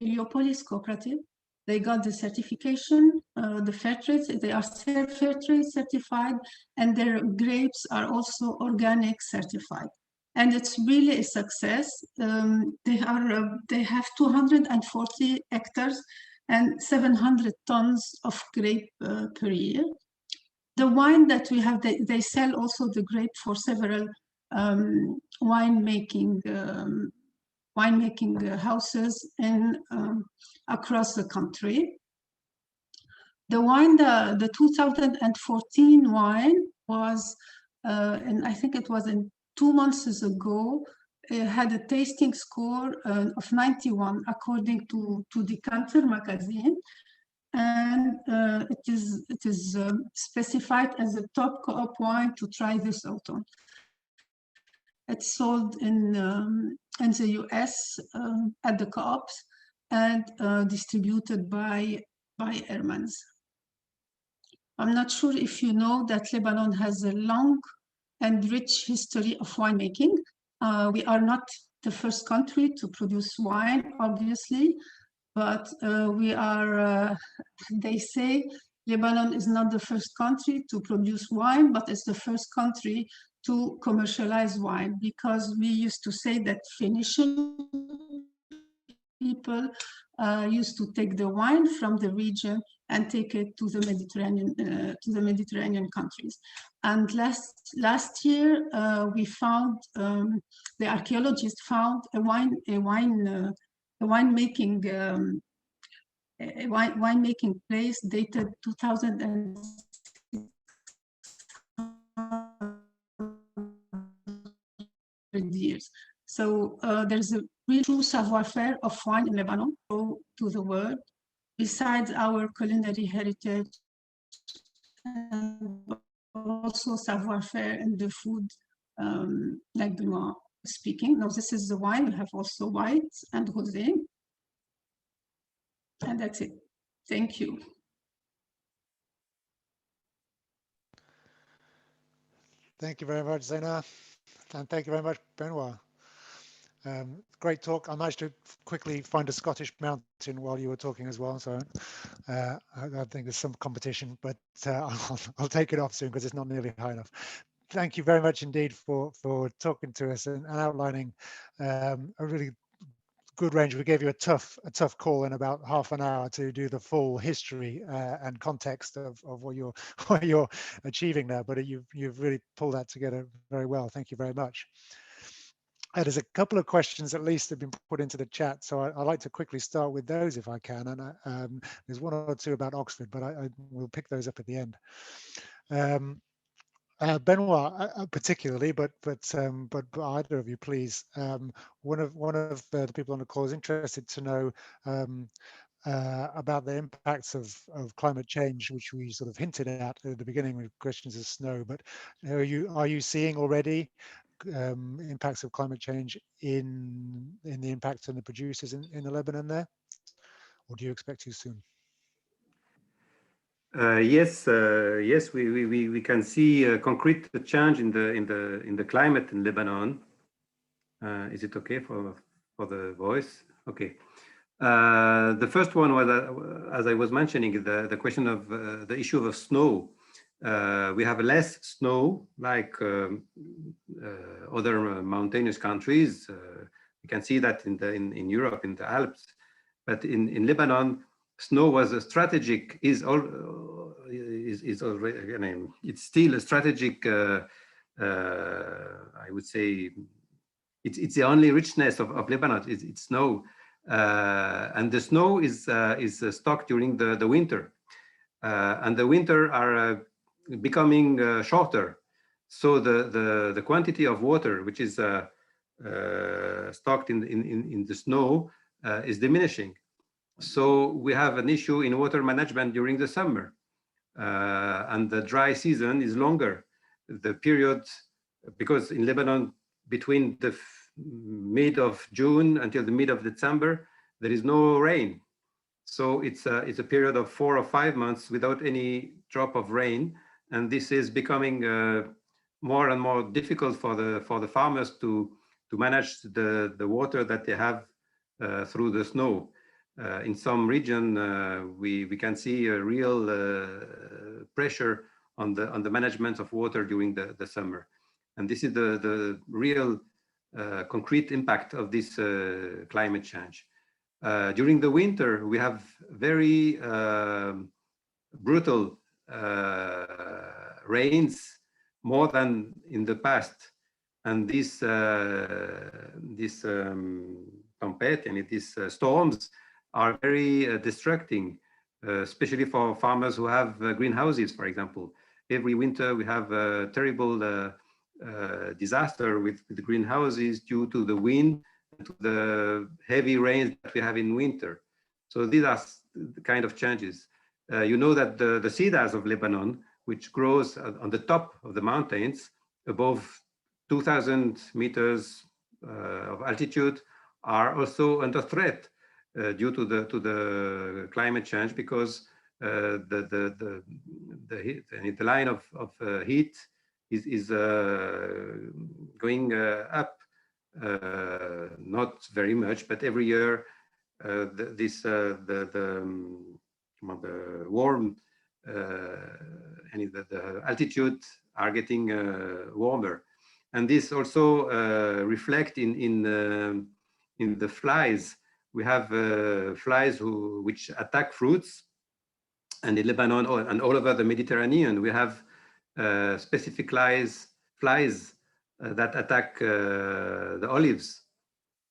Heliopolis Cooperative. They got the certification, the fair trade, they are fair trade certified, and their grapes are also organic certified. And it's really a success. They have 240 hectares and 700 tons of grape per year. The wine that we have, they sell also the grape for several winemaking houses across the country. The wine, the 2014 wine was, and I think it was in 2 months ago, it had a tasting score of 91 according to Decanter magazine, and it is specified as a top co-op wine to try this autumn. It's sold in the US at the co-ops and distributed by Hermans. I'm not sure if you know that Lebanon has a long and rich history of winemaking. We are not the first country to produce wine, obviously, but we are, they say Lebanon is not the first country to produce wine, but it's the first country to commercialize wine, because we used to say that Phoenician people used to take the wine from the region and take it to the Mediterranean countries. And last year we found, the archaeologists found a winemaking place dated 2006 years. So there's a real true savoir-faire of wine in Lebanon to the world, besides our culinary heritage, and also savoir-faire in the food, like Benoit speaking. Now this is the wine. We have also white and rosé. And that's it. Thank you. Thank you very much, Zaina. And thank you very much, Benoit. Great talk. I managed to quickly find a Scottish mountain while you were talking as well, so I think there's some competition, but I'll take it off soon because it's not nearly high enough. Thank you very much indeed for talking to us and outlining a really good range. We gave you a tough call in about half an hour to do the full history and context of what you're achieving there, but you've really pulled that together very well. Thank you very much. There's a couple of questions at least have been put into the chat, so I'd like to quickly start with those if I can. And there's one or two about Oxford, but I will pick those up at the end. Benoit, particularly, but either of you, please. One of the people on the call is interested to know about the impacts of climate change, which we sort of hinted at the beginning with questions of snow. But are you seeing already impacts of climate change in the impact on the producers in the Lebanon there, or do you expect to soon? Yes, we can see a concrete change in the climate in Lebanon. Is it okay for the voice? Okay. The first one was, as I was mentioning, the question of the issue of snow. We have less snow like other mountainous countries. You can see that in Europe, in the Alps, but in Lebanon, snow was a strategic, is already, I mean, it's still a strategic, I would say, it's the only richness of Lebanon, it's snow. And the snow is stocked during the winter. And the winter are becoming shorter. So the quantity of water which is stocked in the snow is diminishing. So we have an issue in water management during the summer. And the dry season is longer. The period, because in Lebanon, between the mid of June until the mid of December, there is no rain. So it's a period of 4 or 5 months without any drop of rain. And this is becoming more and more difficult for the farmers to manage the water that they have through the snow. In some region, we can see a real pressure on the management of water during the summer. And this is the real concrete impact of this climate change. During the winter, we have very brutal rains, more than in the past. And these tempête and these storms are very distracting, especially for farmers who have greenhouses, for example. Every winter we have a terrible disaster with the greenhouses due to the wind and to the heavy rains that we have in winter. So these are the kind of changes. You know that the cedars of Lebanon, which grows on the top of the mountains above 2,000 meters of altitude, are also under threat due to the climate change, because the line of heat is going up, not very much, but every year the warm and the altitude are getting warmer, and this also reflect in the flies. We have flies which attack fruits, and in Lebanon and all over the Mediterranean, we have specific flies that attack the olives.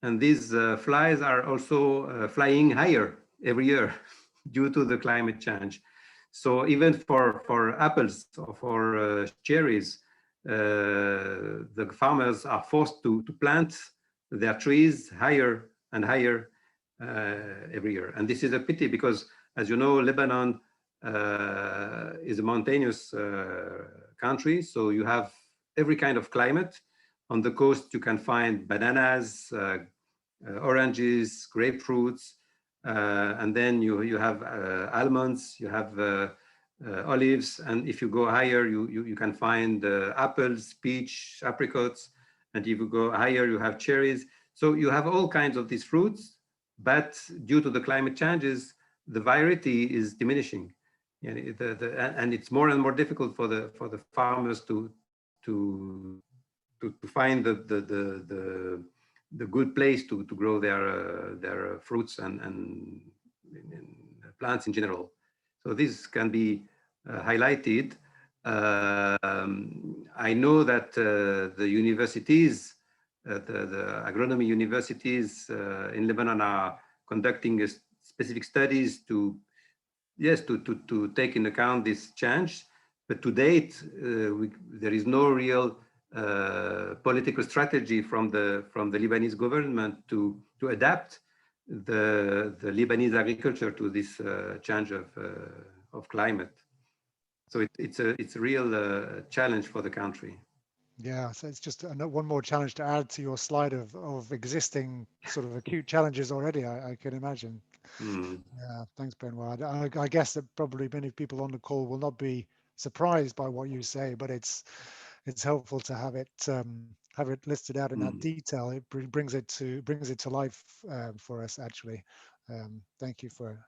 And these flies are also flying higher every year due to the climate change. So even for apples or for cherries, the farmers are forced to plant their trees higher and higher every year. And this is a pity because, as you know, Lebanon is a mountainous country. So you have every kind of climate. On the coast, you can find bananas, oranges, grapefruits, and then you have almonds, you have olives, and if you go higher, you can find apples, peach, apricots, and if you go higher, you have cherries. So you have all kinds of these fruits, but due to the climate changes, the variety is diminishing, and it's more and more difficult for the farmers to find the good place to grow their fruits and plants in general. So this can be highlighted. I know that the universities, the agronomy universities in Lebanon are conducting specific studies to take into account this change. But to date, there is no real political strategy from the Lebanese government to adapt the Lebanese agriculture to this change of climate. So it's a real challenge for the country. Yeah, so it's just one more challenge to add to your slide of existing sort of acute challenges already, I can imagine. Yeah, thanks, Benoit. I guess that probably many people on the call will not be surprised by what you say, but it's helpful to have it listed out in that detail. It brings it to life for us, actually. Thank you for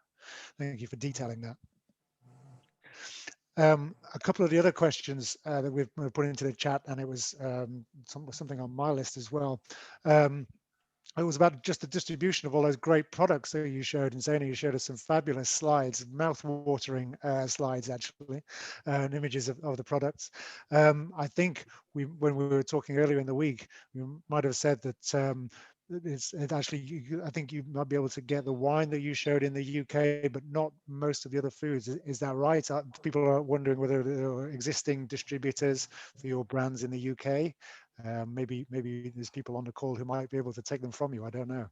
detailing that. A couple of the other questions that we've put into the chat, and it was something on my list as well. It was about just the distribution of all those great products that you showed. And Zaina, you showed us some fabulous slides, mouth-watering slides, actually, and images of the products. I think when we were talking earlier in the week, we might have said that I think you might be able to get the wine that you showed in the UK, but not most of the other foods. Is that right? People are wondering whether there are existing distributors for your brands in the UK. Maybe there's people on the call who might be able to take them from you. I don't know.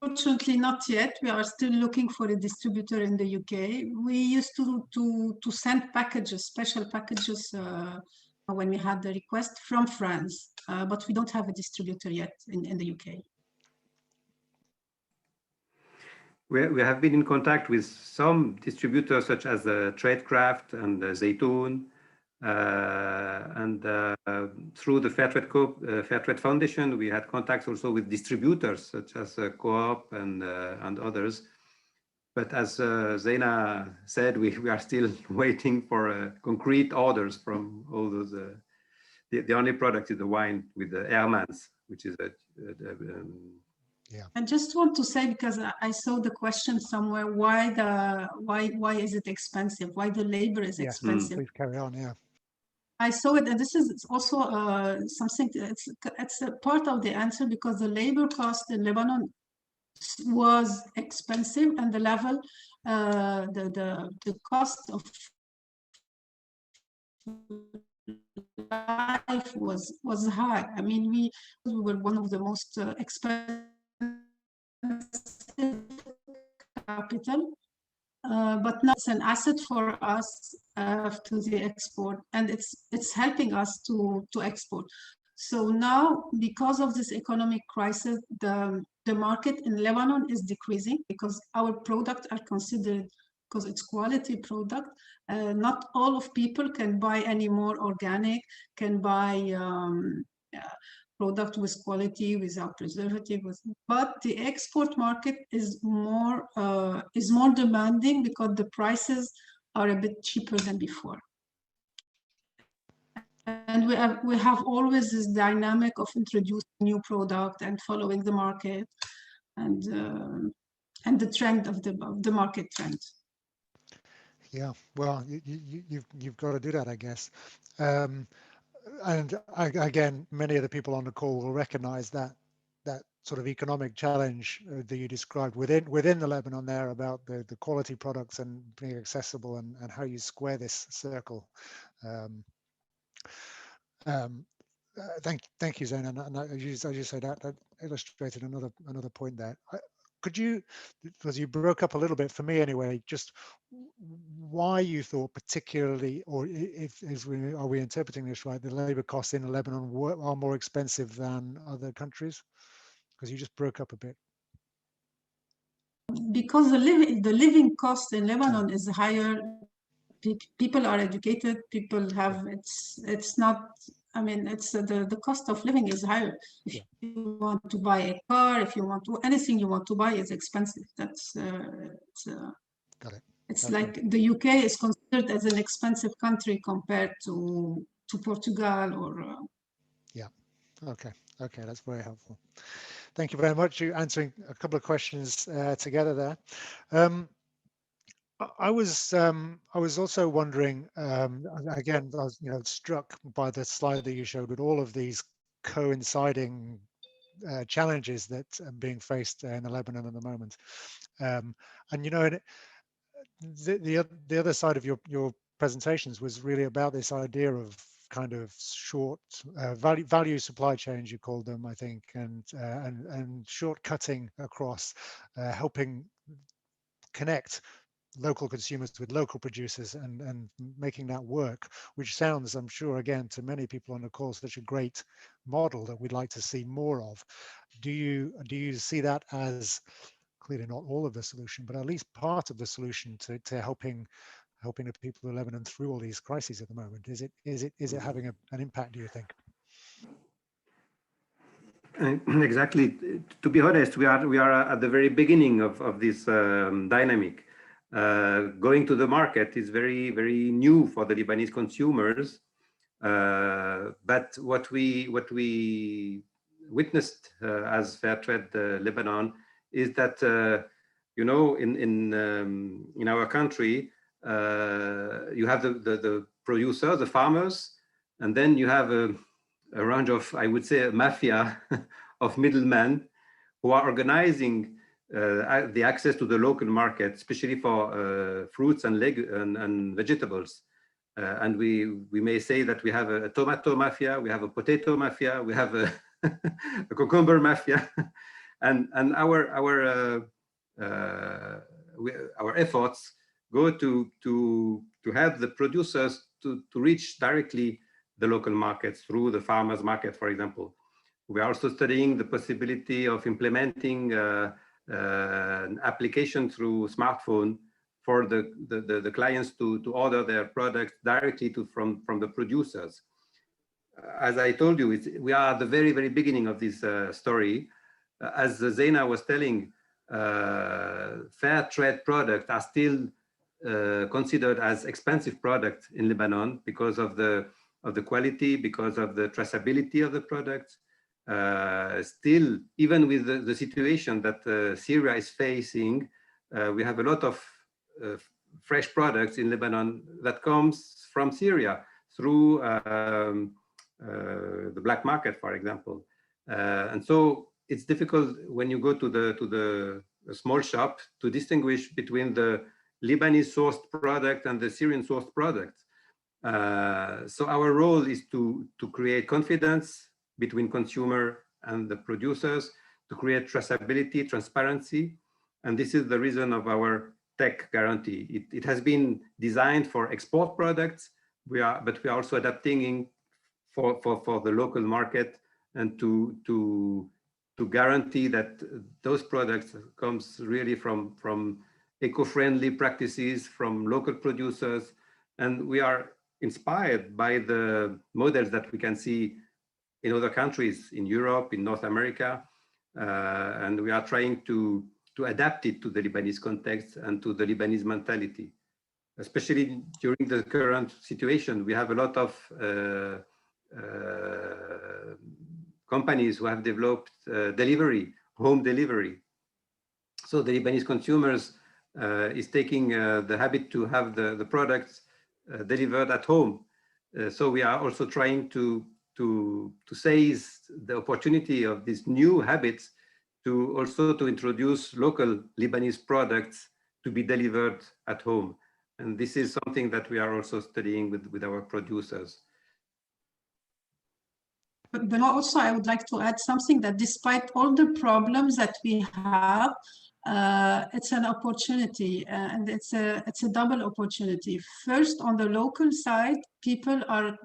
Unfortunately, not yet. We are still looking for a distributor in the UK. We used to send packages, special packages, when we had the request from France, but we don't have a distributor yet in the UK. We have been in contact with some distributors such as Tradecraft and Zaytoon, and through the Fairtrade Foundation, we had contacts also with distributors such as Co-op and others. But as Zaina said, we are still waiting for concrete orders from all those. The only product is the wine with the Hermans, which is yeah. I just want to say, because I saw the question somewhere, why is it expensive? Why the labor is expensive? Please carry on. Yeah. I saw it, and this is also something. It's a part of the answer, because the labor cost in Lebanon was expensive, and the level, the cost of life was high. I mean, we were one of the most expensive capital, but now it's an asset for us to the export, and it's helping us to export. So now, because of this economic crisis, the market in Lebanon is decreasing, because our products are considered, because it's quality product. Not all of people can buy any more organic, can buy product with quality, without preservative, but the export market is more demanding, because the prices are a bit cheaper than before. And we have always this dynamic of introducing new product and following the market, and the trend of the market trend. Yeah, well, you've got to do that, I guess. And again, many of the people on the call will recognize that sort of economic challenge that you described within the Lebanon there, about the quality products and being accessible, and how you square this circle. Thank you, Zaina. And as you say, that illustrated another point there. Could you, because you broke up a little bit for me anyway, just why you thought particularly, or are we interpreting this right, the labor costs in Lebanon are more expensive than other countries? Because you just broke up a bit. Because the living cost in Lebanon is higher. People are educated. People have it's not. I mean, it's the cost of living is higher. If you want to buy a car, if you want to anything you want to buy, is expensive. That's Got it. It's okay. Like the UK is considered as an expensive country compared to Portugal or. Yeah. Okay. That's very helpful. Thank you very much. You're answering a couple of questions together there. I was also wondering, again, I was struck by the slide that you showed with all of these coinciding challenges that are being faced in Lebanon at the moment. And the other side of your presentations was really about this idea of kind of short value supply chains, you called them, I think, and shortcutting across, helping connect local consumers with local producers and making that work, which sounds, I'm sure, again, to many people on the call, such a great model that we'd like to see more of. Do you see that as clearly not all of the solution, but at least part of the solution to helping the people of Lebanon through all these crises at the moment? Is it having an impact, do you think? Exactly. To be honest, we are at the very beginning of this dynamic. Going to the market is very new for the Lebanese consumers. But what we witnessed as Fairtrade Lebanon is that you know, in our country you have the producers, the farmers, and then you have a range of, I would say, a mafia of middlemen who are organizing the access to the local market, especially for fruits and vegetables. And we may say that we have a tomato mafia, we have a potato mafia, we have a, a cucumber mafia, and our efforts go to help the producers to reach directly the local markets through the farmers market, for example. We are also studying the possibility of implementing an application through smartphone for the clients to order their products directly from the producers. As I told you, we are at the very beginning of this story. As Zaina was telling, fair trade products are still considered as expensive products in Lebanon because of the quality, because of the traceability of the products. Still, even with the situation that Syria is facing, we have a lot of fresh products in Lebanon that comes from Syria through the black market, for example. And so it's difficult when you go to the small shop to distinguish between the Lebanese sourced product and the Syrian sourced product. So our role is to create confidence between consumer and the producers, to create traceability, transparency. And this is the reason of our tech guarantee. It has been designed for export products, but we are also adapting for the local market, and to guarantee that those products comes really from eco-friendly practices, from local producers. And we are inspired by the models that we can see in other countries, in Europe, in North America, and we are trying to adapt it to the Lebanese context and to the Lebanese mentality. Especially during the current situation, we have a lot of companies who have developed delivery, home delivery. So the Lebanese consumers is taking the habit to have the products delivered at home. So we are also trying to seize the opportunity of these new habits to also to introduce local Lebanese products to be delivered at home. And this is something that we are also studying with our producers. But Benoit, also, I would like to add something, that despite all the problems that we have, it's an opportunity, and it's a double opportunity. First, on the local side, people are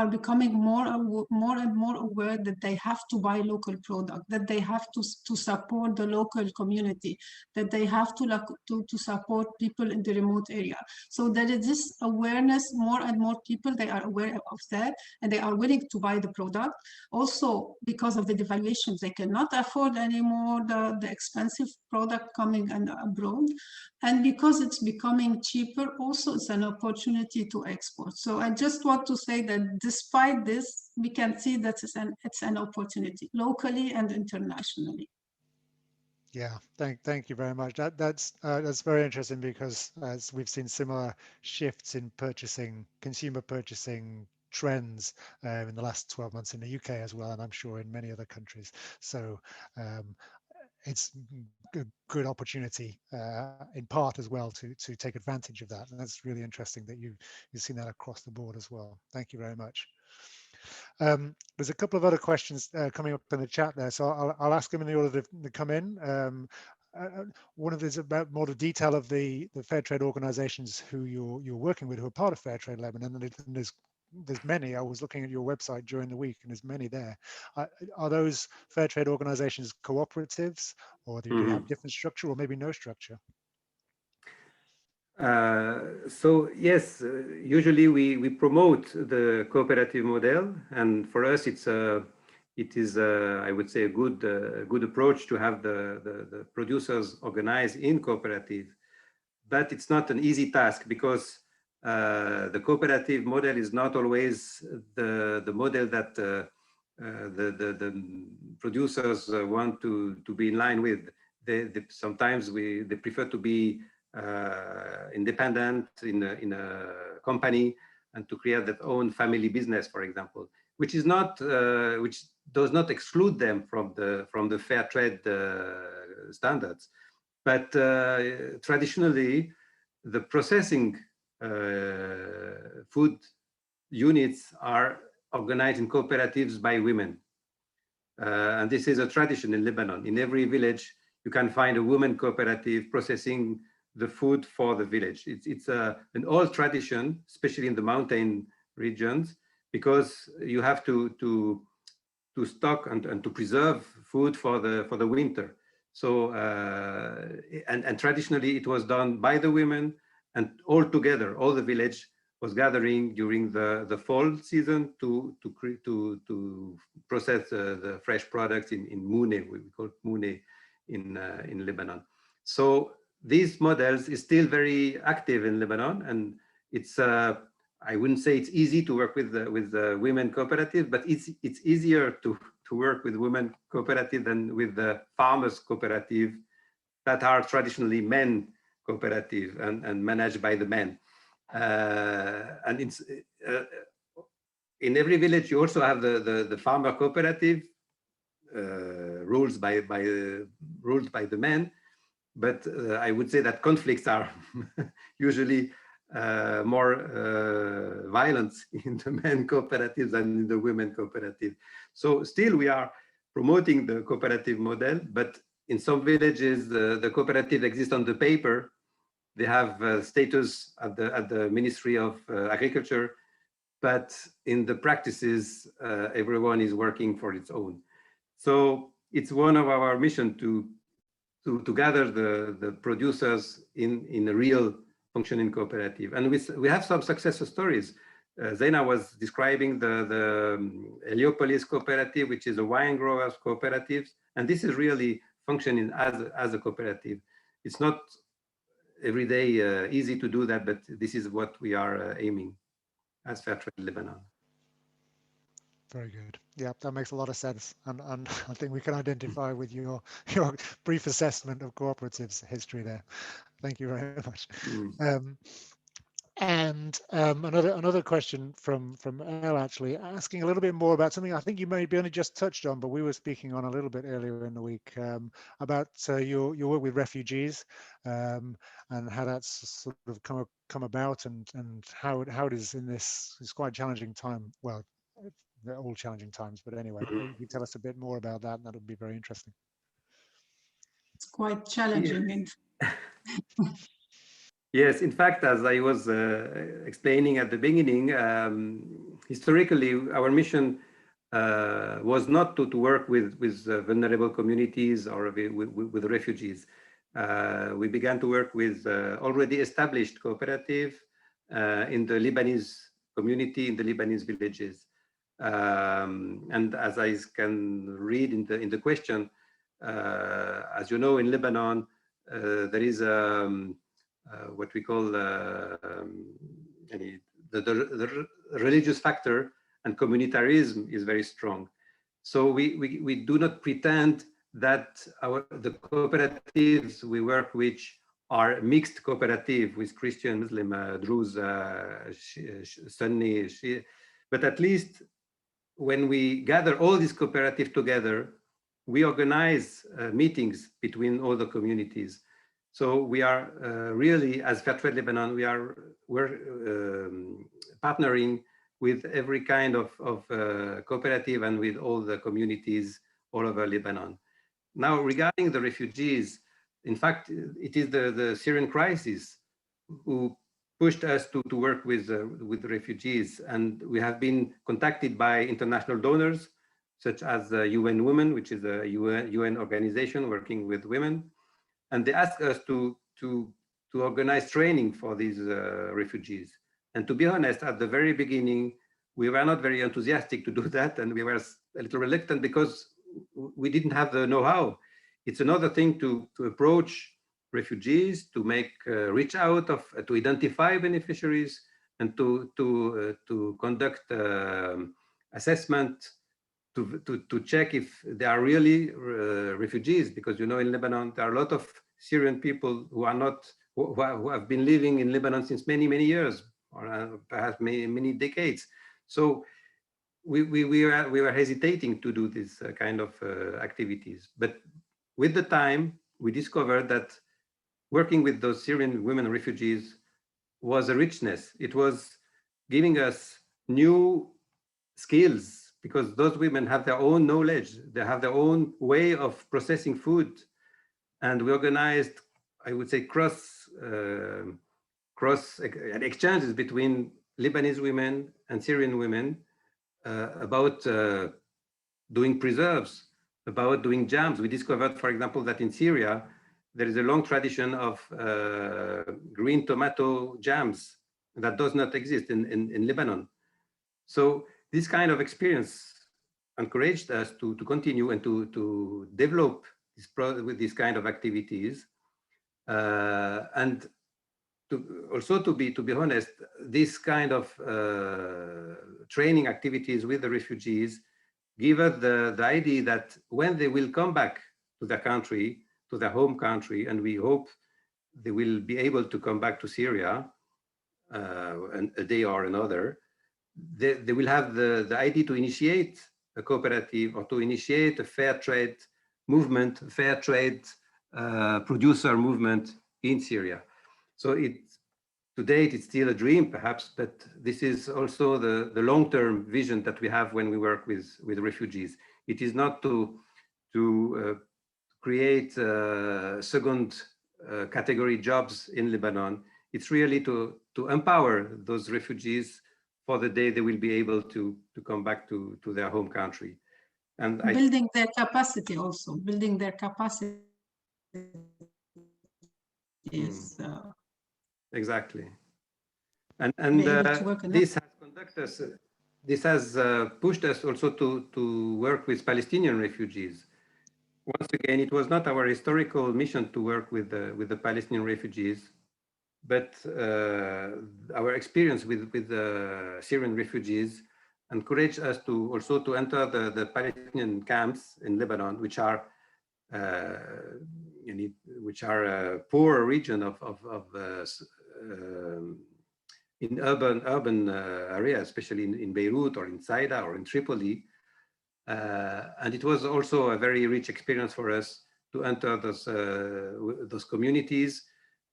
becoming more and more aware that they have to buy local product, that they have to support the local community, that they have to support people in the remote area. So there is this awareness, more and more people, they are aware of that, and they are willing to buy the product. Also, because of the devaluations, they cannot afford anymore the expensive product coming abroad. And because it's becoming cheaper, also it's an opportunity to export. So I just want to say that despite this, we can see that it's an opportunity locally and internationally. Yeah, thank you very much. That's very interesting, because as we've seen similar shifts in consumer purchasing trends in the last 12 months in the UK as well, and I'm sure in many other countries. So it's a good opportunity in part as well to take advantage of that. And that's really interesting that you've seen that across the board as well. Thank you very much. There's a couple of other questions coming up in the chat there, so I'll ask them in the order they come in. One of these about more the detail of the fair trade organizations who you're working with, who are part of Fair Trade Lebanon, and there's many. I was looking at your website during the week, and there's many there. Are those fair trade organizations cooperatives, or do you have different structure, or maybe no structure? So yes, usually we promote the cooperative model, and for us it's it is, I would say, a good approach to have the producers organized in cooperative. But it's not an easy task, because the cooperative model is not always the model that the producers want to be in line with. Sometimes they prefer to be independent in a company and to create their own family business, for example, which is not which does not exclude them from the fair trade standards. But traditionally, the processing food units are organized in cooperatives by women. And this is a tradition in Lebanon. In every village, you can find a women cooperative processing the food for the village. It's an old tradition, especially in the mountain regions, because you have to stock and to preserve food for the winter. So and traditionally it was done by the women, and all together, all the village was gathering during the fall season to process the fresh products in Moune. We call it Moune in Lebanon. So these models is still very active in Lebanon, and it's I wouldn't say it's easy to work with the women cooperative, but it's easier to work with women cooperative than with the farmers cooperative that are traditionally men cooperative and managed by the men. And it's in every village you also have the farmer cooperative ruled by the men, but I would say that conflicts are usually more violent in the men cooperatives than in the women cooperative. So still we are promoting the cooperative model, but in some villages the cooperative exists on the paper. They have status at the Ministry of Agriculture, but in the practices everyone is working for its own. So it's one of our mission to gather the producers in a real functioning cooperative. And we have some success stories. Zaina was describing the Heliopolis cooperative, which is a wine growers cooperative. And this is really functioning as a cooperative. It's not every day easy to do that, but this is what we are aiming as Fair Trade Lebanon. Very good. Yeah, that makes a lot of sense. And I think we can identify with your brief assessment of cooperatives history there. Thank you very much. And another question from Elle, actually asking a little bit more about something I think you maybe only just touched on, but we were speaking on a little bit earlier in the week about your work with refugees and how that's sort of come about and how it is in this quite challenging time. Well, they're all challenging times, but anyway, maybe you can tell us a bit more about that, and that would be very interesting. It's quite challenging. Yes, in fact, as I was explaining at the beginning, historically, our mission was not to work with vulnerable communities or with refugees. We began to work with already established cooperative in the Lebanese community, in the Lebanese villages. And as I can read in the question, as you know, in Lebanon, there is what we call the religious factor, and communitarism is very strong. So we do not pretend that the cooperatives we work with are mixed cooperative with Christian, Muslim, Druze, Sunni, Shia. But at least when we gather all these cooperatives together, we organize meetings between all the communities. So we are really, as Fair Trade Lebanon, we're partnering with every kind of cooperative and with all the communities all over Lebanon. Now, regarding the refugees, in fact, it is the Syrian crisis who pushed us to work with the refugees, and we have been contacted by international donors, such as UN Women, which is a UN organization working with women. And they asked us to organize training for these refugees. And to be honest, at the very beginning, we were not very enthusiastic to do that, and we were a little reluctant because we didn't have the know-how. It's another thing to approach refugees, to reach out to identify beneficiaries, and to conduct assessment to check if they are really refugees, because in Lebanon there are a lot of Syrian people who are not who have been living in Lebanon since many years, or perhaps many decades. So we were hesitating to do this kind of activities, but with the time we discovered that working with those Syrian women refugees was a richness. It was giving us new skills, because those women have their own knowledge, they have their own way of processing food, and we organized, I would say, cross exchanges between Lebanese women and Syrian women about doing preserves, about doing jams. We discovered, for example, that in Syria there is a long tradition of green tomato jams that does not exist in Lebanon. So this kind of experience encouraged us to continue and to develop with this kind of activities, and to be honest, this kind of training activities with the refugees give us the idea that when they will come back to their country, to their home country, and we hope they will be able to come back to Syria a day or another, they will have the idea to initiate a cooperative or to initiate a fair trade movement, fair trade producer movement in Syria. So to date, it's still a dream perhaps, but this is also the long-term vision that we have when we work with refugees. It is not to create second category jobs in Lebanon. It's really to empower those refugees for the day they will be able to come back to their home country. And building their capacity also, building their capacity is exactly. And this has conducted us, this has pushed us also to work with Palestinian refugees. Once again, it was not our historical mission to work with the Palestinian refugees, but our experience with the Syrian refugees encouraged us to also to enter the Palestinian camps in Lebanon, which are a poor region in urban areas, especially in Beirut or in Saida or in Tripoli. And it was also a very rich experience for us to enter those communities.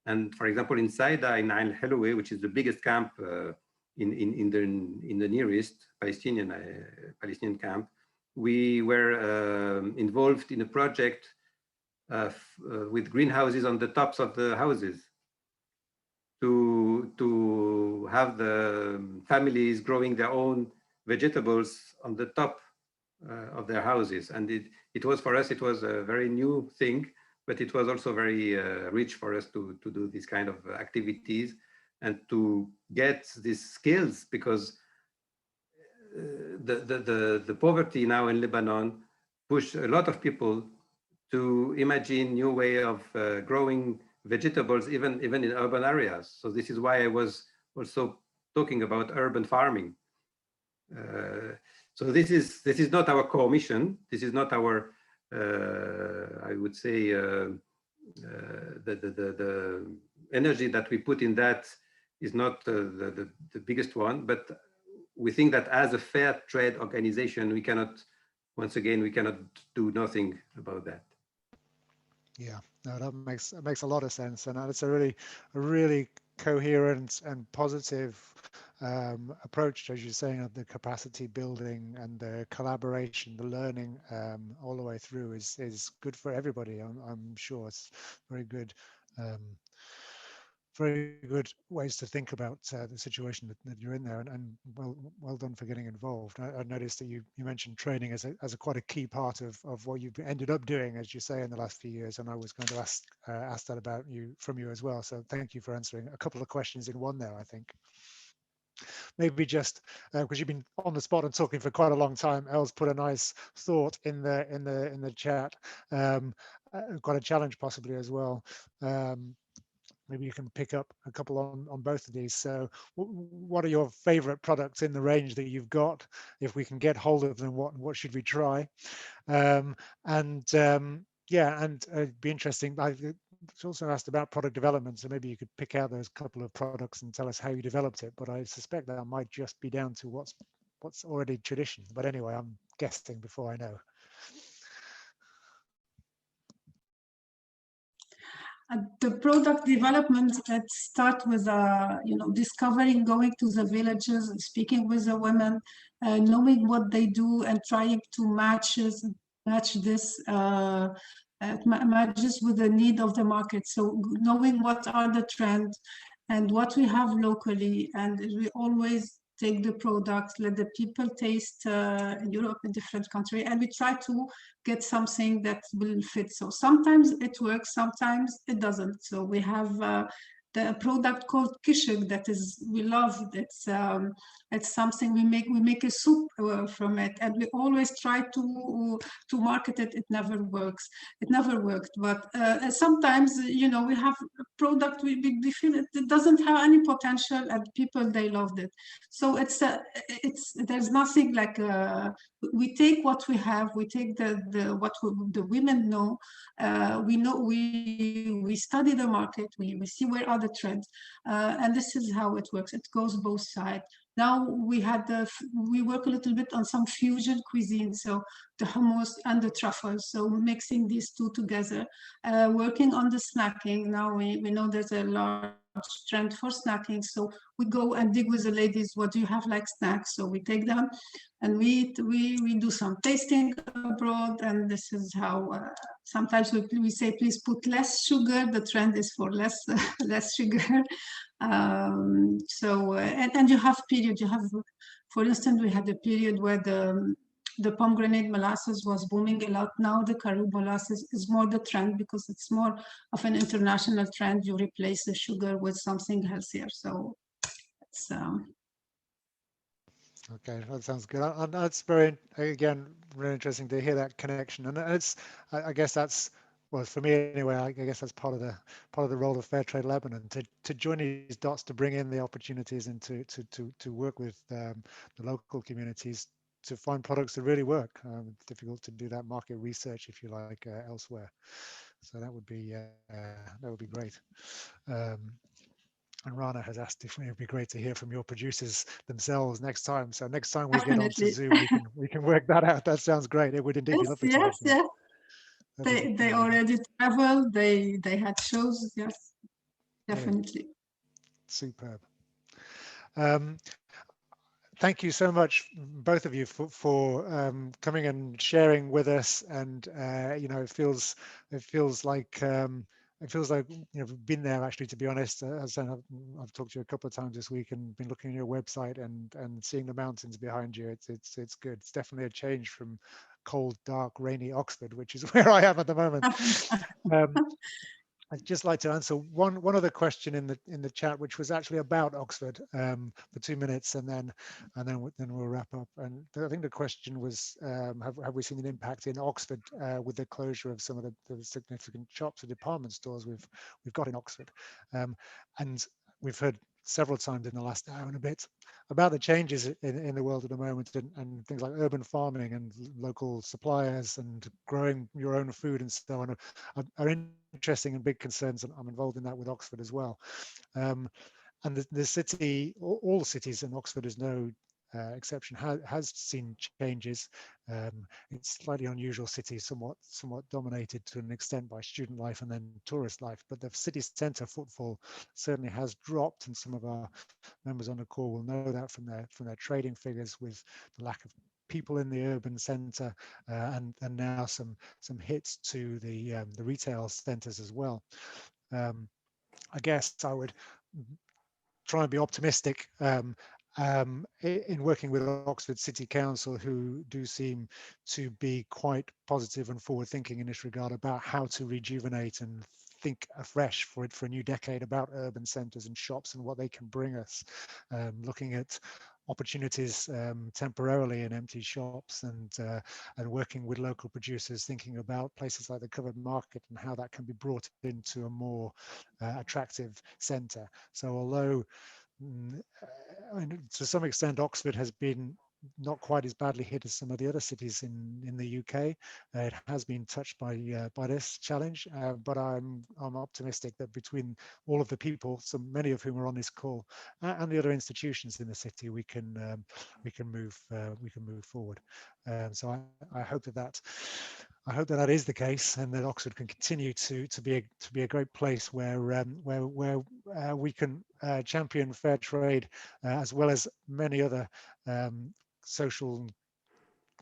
And for example, in Saida, in Ain al-Helwe, which is the biggest camp in the nearest Palestinian camp, we were involved in a project with greenhouses on the tops of the houses to have the families growing their own vegetables on the top of their houses. And it was, for us, it was a very new thing, but it was also very rich for us to do this kind of activities and to get these skills, because the poverty now in Lebanon push a lot of people to imagine new way of growing vegetables, even in urban areas. So this is why I was also talking about urban farming. So this is not our core mission. This is not our, I would say, the energy that we put in that is not the biggest one. But we think that as a fair trade organization, we cannot, once again, we cannot do nothing about that. Yeah, no, that makes a lot of sense, and it's a really coherent and positive approach, as you're saying, of the capacity building and the collaboration, the learning all the way through is good for everybody. I'm sure it's very good ways to think about the situation that you're in there, and well done for getting involved. I noticed that you mentioned training as a quite a key part of what you've ended up doing, as you say, in the last few years, and I was going to ask that from you as well. So thank you for answering a couple of questions in one there, I think. maybe just because you've been on the spot and talking for quite a long time, Elle's put a nice thought in the chat, quite a challenge possibly as well. Maybe you can pick up a couple on both of these. So what are your favorite products in the range that you've got? If we can get hold of them, what should we try? Yeah, and it'd be interesting. I also asked about product development, so maybe you could pick out those couple of products and tell us how you developed it. But I suspect that might just be down to what's already tradition. But anyway, I'm guessing before I know. The product development, let's start with discovering, going to the villages, speaking with the women, knowing what they do, and trying to match this matches with the need of the market. So knowing what are the trends and what we have locally, and we always take the product, let the people taste in Europe, in different countries, and we try to get something that will fit. So sometimes it works, sometimes it doesn't. So we have the product called kishk that we love. It's something we make a soup from it, and we always try to market it. It never works. It never worked. But sometimes we have a product we feel it doesn't have any potential, and people they loved it. So there's nothing like we take what we have. We take the women know. We study the market. We see where are the trends, and this is how it works. It goes both sides. Now we work a little bit on some fusion cuisine, so the hummus and the truffles. So mixing these two together, working on the snacking. Now we know there's a large trend for snacking, so we go and dig with the ladies. What do you have like snacks? So we take them, and we do some tasting abroad, and this is how. Sometimes we say, please put less sugar. The trend is for less sugar. And you have period. You have, for instance, we had a period where the pomegranate molasses was booming a lot. Now the carob molasses is more the trend because it's more of an international trend. You replace the sugar with something healthier. So it's. Okay, that sounds good. And that's very interesting to hear that connection. And I guess that's, well, for me anyway, I guess that's part of the role of Fair Trade Lebanon, to join these dots, to bring in the opportunities and to work with the local communities to find products that really work. It's difficult to do that market research, if you like, elsewhere. So that would be great. And Rana has asked if it would be great to hear from your producers themselves next time. So next time we Definitely. get onto Zoom, we can work that out. That sounds great. It would indeed be lovely to hear from yes. them. They already traveled. They had shows. Yes, definitely. Superb. Thank you so much, both of you, for coming and sharing with us. And it feels like. It feels like we've been there, actually, to be honest. As I've talked to you a couple of times this week and been looking at your website and seeing the mountains behind you. It's good. It's definitely a change from cold, dark, rainy Oxford, which is where I am at the moment. I'd just like to answer one other question in the chat, which was actually about Oxford, for 2 minutes, and then we'll wrap up. And I think the question was, have we seen an impact in Oxford with the closure of some of the significant shops or department stores we've got in Oxford? And we've heard several times in the last hour and a bit about the changes in the world at the moment, and things like urban farming and local suppliers and growing your own food and so on are interesting and big concerns. And I'm involved in that with Oxford as well. And the city, all the cities, and Oxford is no exception, has seen changes. It's a slightly unusual city, somewhat dominated to an extent by student life and then tourist life. But the city centre footfall certainly has dropped, and some of our members on the call will know that from their trading figures, with the lack of people in the urban centre, and now some hits to the retail centres as well. I guess I would try and be optimistic in working with Oxford City Council, who do seem to be quite positive and forward-thinking in this regard about how to rejuvenate and think afresh for a new decade about urban centres and shops and what they can bring us, looking at opportunities temporarily in empty shops, and working with local producers, thinking about places like the covered market and how that can be brought into a more attractive centre. So although to some extent Oxford has been not quite as badly hit as some of the other cities in the UK, it has been touched by this challenge, but I'm optimistic that between all of the people, so many of whom are on this call, and the other institutions in the city, we can move forward. So I hope that is the case, and that Oxford can continue to be a great place where we can champion fair trade, as well as many other social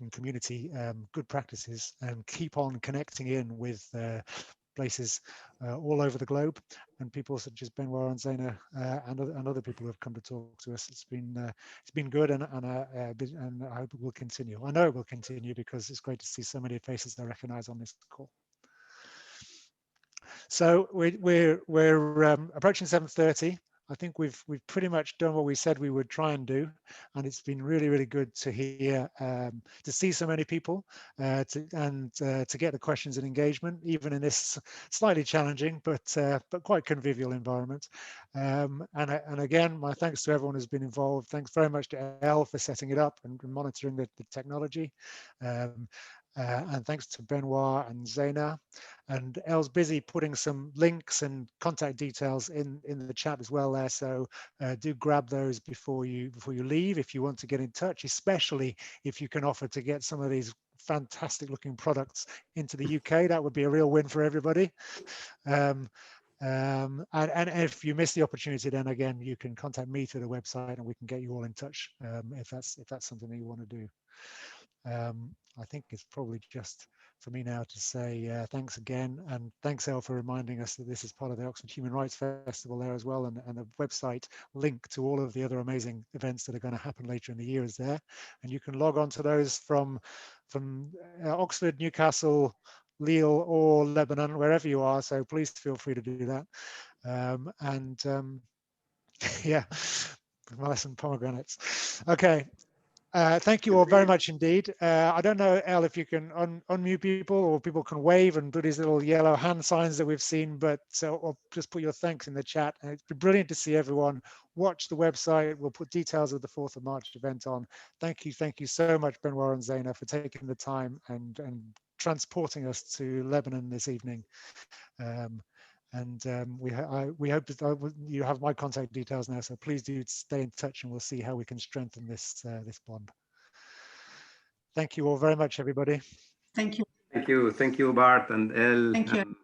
and community good practices, and keep on connecting in with places all over the globe, and people such as Benoit and Zaina and other people who have come to talk to us. It's been good, and I hope it will continue. I know it will continue, because it's great to see so many faces I recognise on this call. So we're approaching 7:30. I think we've pretty much done what we said we would try and do, and it's been really good to hear, to see so many people, to get the questions and engagement, even in this slightly challenging but quite convivial environment. And again, my thanks to everyone who's been involved. Thanks very much to Elle for setting it up and monitoring the technology. And thanks to Benoit and Zaina. And Elle's busy putting some links and contact details in the chat as well there. So do grab those before you leave, if you want to get in touch, especially if you can offer to get some of these fantastic looking products into the UK. That would be a real win for everybody. And if you miss the opportunity, then again, you can contact me through the website, and we can get you all in touch if that's something that you want to do. I think it's probably just for me now to say thanks again, and thanks, Elle, for reminding us that this is part of the Oxford Human Rights Festival there as well, and the website link to all of the other amazing events that are going to happen later in the year is there, and you can log on to those from Oxford, Newcastle, Lille, or Lebanon, wherever you are. So please feel free to do that. Yeah, some pomegranates. Okay. Thank you all very much indeed. I don't know, Elle, if you can unmute people, or people can wave and do these little yellow hand signs that we've seen, but or just put your thanks in the chat. And it's been brilliant to see everyone. Watch the website. We'll put details of the 4th of March event on. Thank you so much, Benoit and Zaina, for taking the time and transporting us to Lebanon this evening. We hope that you have my contact details now, so please do stay in touch, and we'll see how we can strengthen this bond. Thank you all very much, everybody. Thank you. Thank you, Bart and Elle. Thank you.